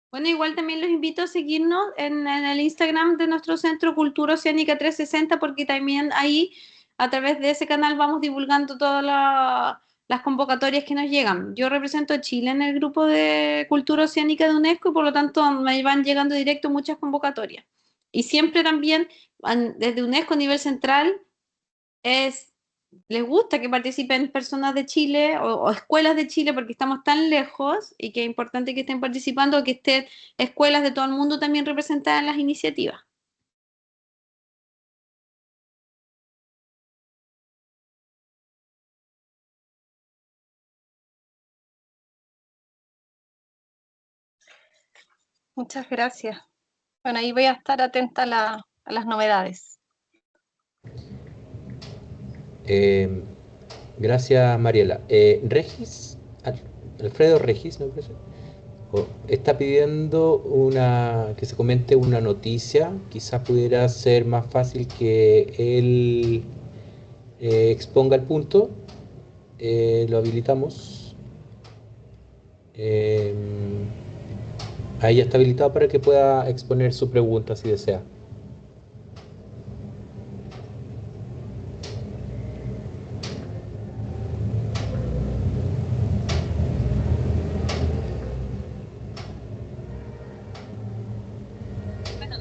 Bueno, igual también los invito a seguirnos en el Instagram de nuestro Centro Cultura Oceánica 360, porque también ahí, a través de ese canal, vamos divulgando todas las convocatorias que nos llegan. Yo represento a Chile en el grupo de Cultura Oceánica de UNESCO y por lo tanto me van llegando directo muchas convocatorias. Y siempre también, desde UNESCO a nivel central, les gusta que participen personas de Chile o escuelas de Chile porque estamos tan lejos y que es importante que estén participando, que estén escuelas de todo el mundo también representadas en las iniciativas. Muchas gracias. Bueno, ahí voy a estar atenta a las novedades. Gracias, Mariela. Alfredo Regis, ¿no parece? Está pidiendo que se comente una noticia. Quizás pudiera ser más fácil que él exponga el punto. Lo habilitamos. Ahí ya está habilitado para que pueda exponer su pregunta si desea. Bueno,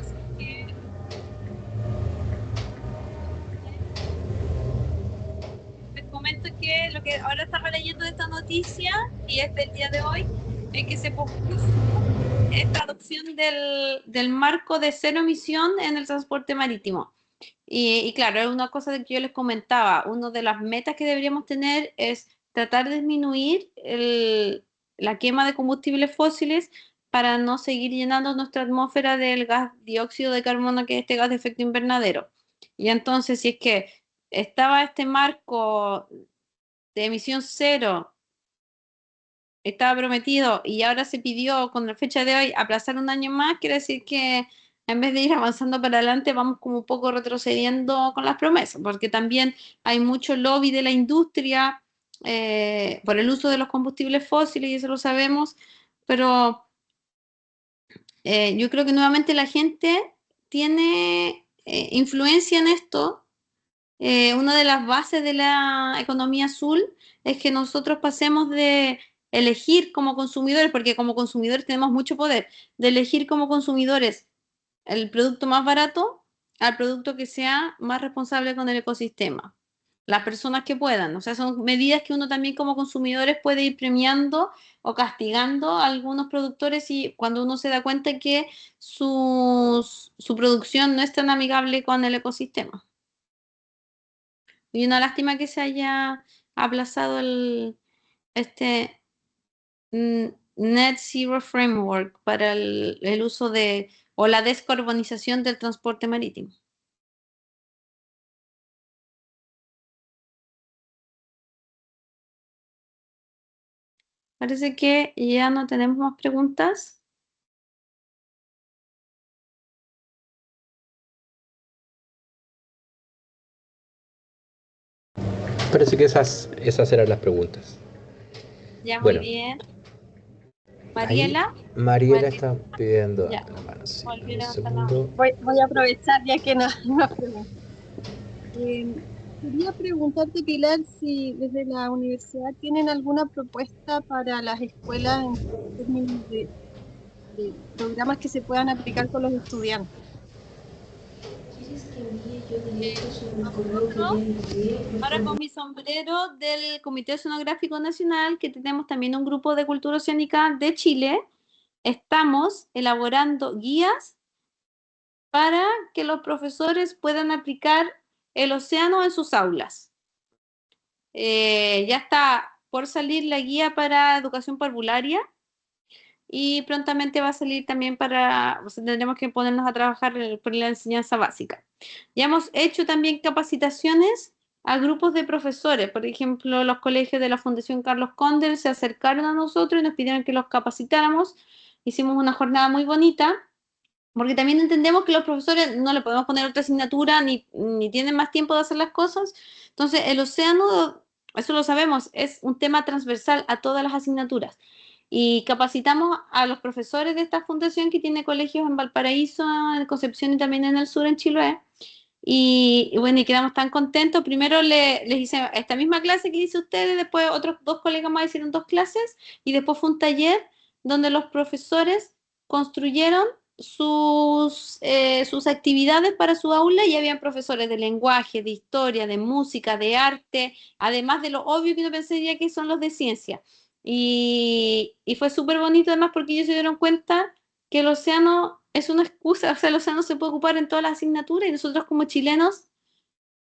les comento que lo que ahora estaba leyendo de esta noticia y es del día de hoy, es que se pospuso esta adopción del marco de cero emisión en el transporte marítimo. Y claro, es una cosa que yo les comentaba, una de las metas que deberíamos tener es tratar de disminuir la quema de combustibles fósiles para no seguir llenando nuestra atmósfera del gas dióxido de carbono, que es este gas de efecto invernadero. Y entonces, si es que estaba este marco de emisión cero, estaba prometido y ahora se pidió con la fecha de hoy aplazar un año más, quiere decir que en vez de ir avanzando para adelante, vamos como un poco retrocediendo con las promesas, porque también hay mucho lobby de la industria por el uso de los combustibles fósiles, y eso lo sabemos, pero yo creo que nuevamente la gente tiene influencia en esto. Una de las bases de la economía azul es que nosotros pasemos de elegir como consumidores, porque como consumidores tenemos mucho poder, de elegir como consumidores el producto más barato al producto que sea más responsable con el ecosistema. Las personas que puedan, o sea, son medidas que uno también como consumidores puede ir premiando o castigando a algunos productores, y cuando uno se da cuenta que su producción no es tan amigable con el ecosistema. Y una lástima que se haya aplazado este Net Zero Framework para el uso o la descarbonización del transporte marítimo. Parece que ya no tenemos más preguntas. Parece que esas eran las preguntas. Ya, muy Bueno, bien. ahí Mariela, Mariela está pidiendo ya, la mano. Sí, volví a un levantar la mano. segundo. Voy a aprovechar ya que no has preguntado. Quería preguntarte, Pilar, si desde la universidad tienen alguna propuesta para las escuelas en términos de programas que se puedan aplicar con los estudiantes. Nosotros, ahora con mi sombrero del Comité Oceanográfico Nacional, que tenemos también un grupo de cultura oceánica de Chile, estamos elaborando guías para que los profesores puedan aplicar el océano en sus aulas. Ya está por salir la guía para educación parvularia, y prontamente va a salir también o sea, tendremos que ponernos a trabajar por la enseñanza básica. Ya hemos hecho también capacitaciones a grupos de profesores. Por ejemplo, los colegios de la Fundación Carlos Condel se acercaron a nosotros y nos pidieron que los capacitáramos. Hicimos una jornada muy bonita, porque también entendemos que los profesores no le podemos poner otra asignatura ni tienen más tiempo de hacer las cosas. Entonces, el océano, eso lo sabemos, es un tema transversal a todas las asignaturas. Y capacitamos a los profesores de esta fundación, que tiene colegios en Valparaíso, en Concepción y también en el sur, en Chiloé. Y bueno, y quedamos tan contentos. Primero les hice esta misma clase que hice ustedes, después otros 2 colegas más hicieron 2 clases, y después fue un taller donde los profesores construyeron sus actividades para su aula, y habían profesores de lenguaje, de historia, de música, de arte, además de lo obvio que uno pensaría que son los de ciencia. Y fue súper bonito además, porque ellos se dieron cuenta que el océano es una excusa, o sea, el océano se puede ocupar en todas las asignaturas, y nosotros como chilenos,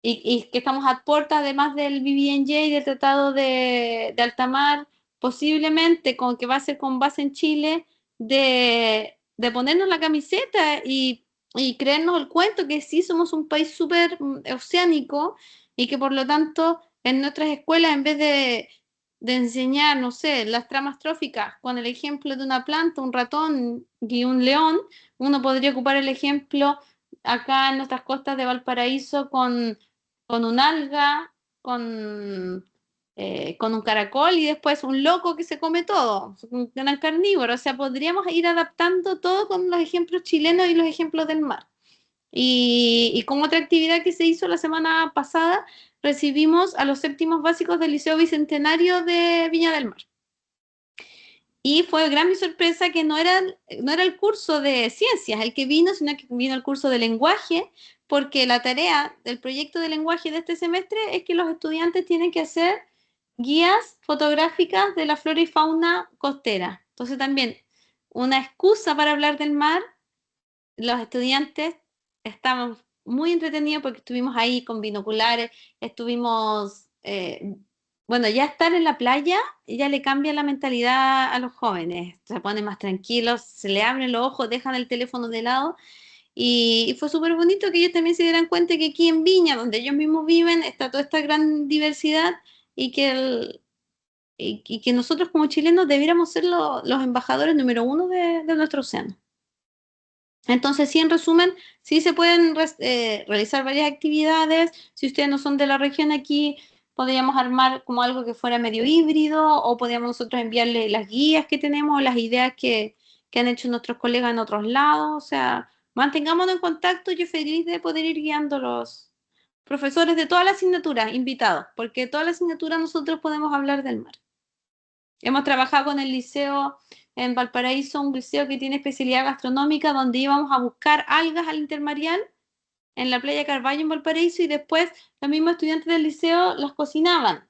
y que estamos a puertas además del BBNJ y del Tratado de Alta Mar, posiblemente con que va a ser con base en Chile, de ponernos la camiseta y creernos el cuento que sí somos un país súper oceánico, y que por lo tanto en nuestras escuelas, en vez de enseñar, no sé, las tramas tróficas con el ejemplo de una planta, un ratón y un león, uno podría ocupar el ejemplo acá en nuestras costas de Valparaíso con un alga, con un caracol, y después un loco que se come todo, un gran carnívoro. O sea, podríamos ir adaptando todo con los ejemplos chilenos y los ejemplos del mar. Y como otra actividad que se hizo la semana pasada, recibimos a los séptimos básicos del Liceo Bicentenario de Viña del Mar. Y fue gran mi sorpresa que no era el curso de ciencias el que vino, sino que vino el curso de lenguaje, porque la tarea del proyecto de lenguaje de este semestre es que los estudiantes tienen que hacer guías fotográficas de la flora y fauna costera. Entonces también una excusa para hablar del mar. Los estudiantes estamos muy entretenidos porque estuvimos ahí con binoculares, estuvimos, bueno, ya estar en la playa ya le cambia la mentalidad a los jóvenes, se ponen más tranquilos, se le abren los ojos, dejan el teléfono de lado, y fue súper bonito que ellos también se dieran cuenta que aquí en Viña, donde ellos mismos viven, está toda esta gran diversidad, y y que nosotros como chilenos debiéramos ser los embajadores número 1 de nuestro océano. Entonces, sí, en resumen, sí se pueden realizar varias actividades. Si ustedes no son de la región, aquí podríamos armar como algo que fuera medio híbrido, o podríamos nosotros enviarle las guías que tenemos, las ideas que han hecho nuestros colegas en otros lados. O sea, mantengámonos en contacto. Yo feliz de poder ir guiando a los profesores de todas las asignaturas invitados, porque todas las asignaturas nosotros podemos hablar del mar. Hemos trabajado con el liceo en Valparaíso, un liceo que tiene especialidad gastronómica, donde íbamos a buscar algas al intermareal en la playa Carballo en Valparaíso, y después los mismos estudiantes del liceo las cocinaban.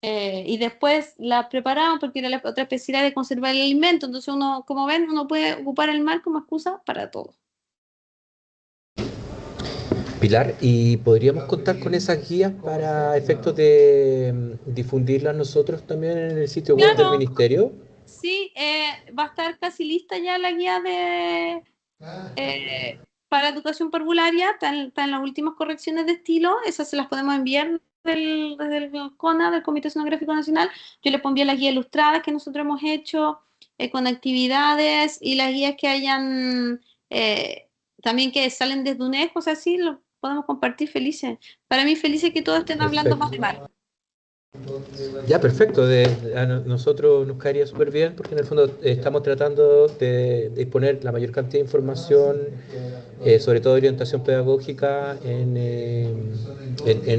Y después las preparaban, porque era la otra especialidad de conservar el alimento. Entonces uno, como ven, uno puede ocupar el mar como excusa para todo. Pilar, ¿y podríamos contar con esas guías para efectos de difundirlas nosotros también en el sitio web del ministerio? Sí, va a estar casi lista ya la guía para educación parvularia. Está en las últimas correcciones de estilo. Esas se las podemos enviar desde el CONA, del Comité Oceanográfico Nacional. Yo les puedo enviar las guías ilustradas que nosotros hemos hecho, con actividades, y las guías que hayan también que salen desde UNESCO. O sea, sí, lo podemos compartir felices. Para mí felices que todos estén hablando más de mar. Ya, perfecto. A nosotros nos caería súper bien, porque en el fondo estamos tratando de disponer la mayor cantidad de información, sobre todo de orientación pedagógica, en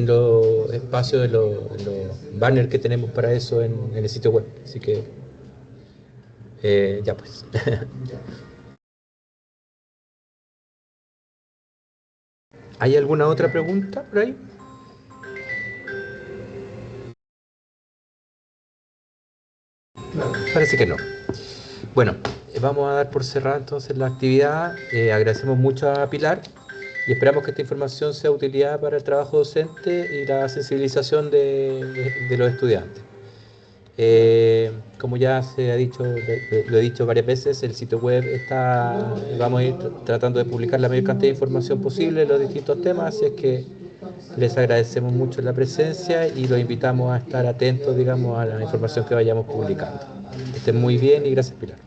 los espacios, en los banners que tenemos para eso en el sitio web. Así que, ya pues. ¿Hay alguna otra pregunta por ahí? Parece que no. Bueno, vamos a dar por cerrada entonces la actividad. Agradecemos mucho a Pilar y esperamos que esta información sea de utilidad para el trabajo docente y la sensibilización de los estudiantes. Como ya se ha dicho, lo he dicho varias veces, el sitio web está, vamos a ir tratando de publicar la mayor cantidad de información posible en los distintos temas, así es que les agradecemos mucho la presencia y los invitamos a estar atentos, digamos, a la información que vayamos publicando. Que estén muy bien y gracias, Pilar.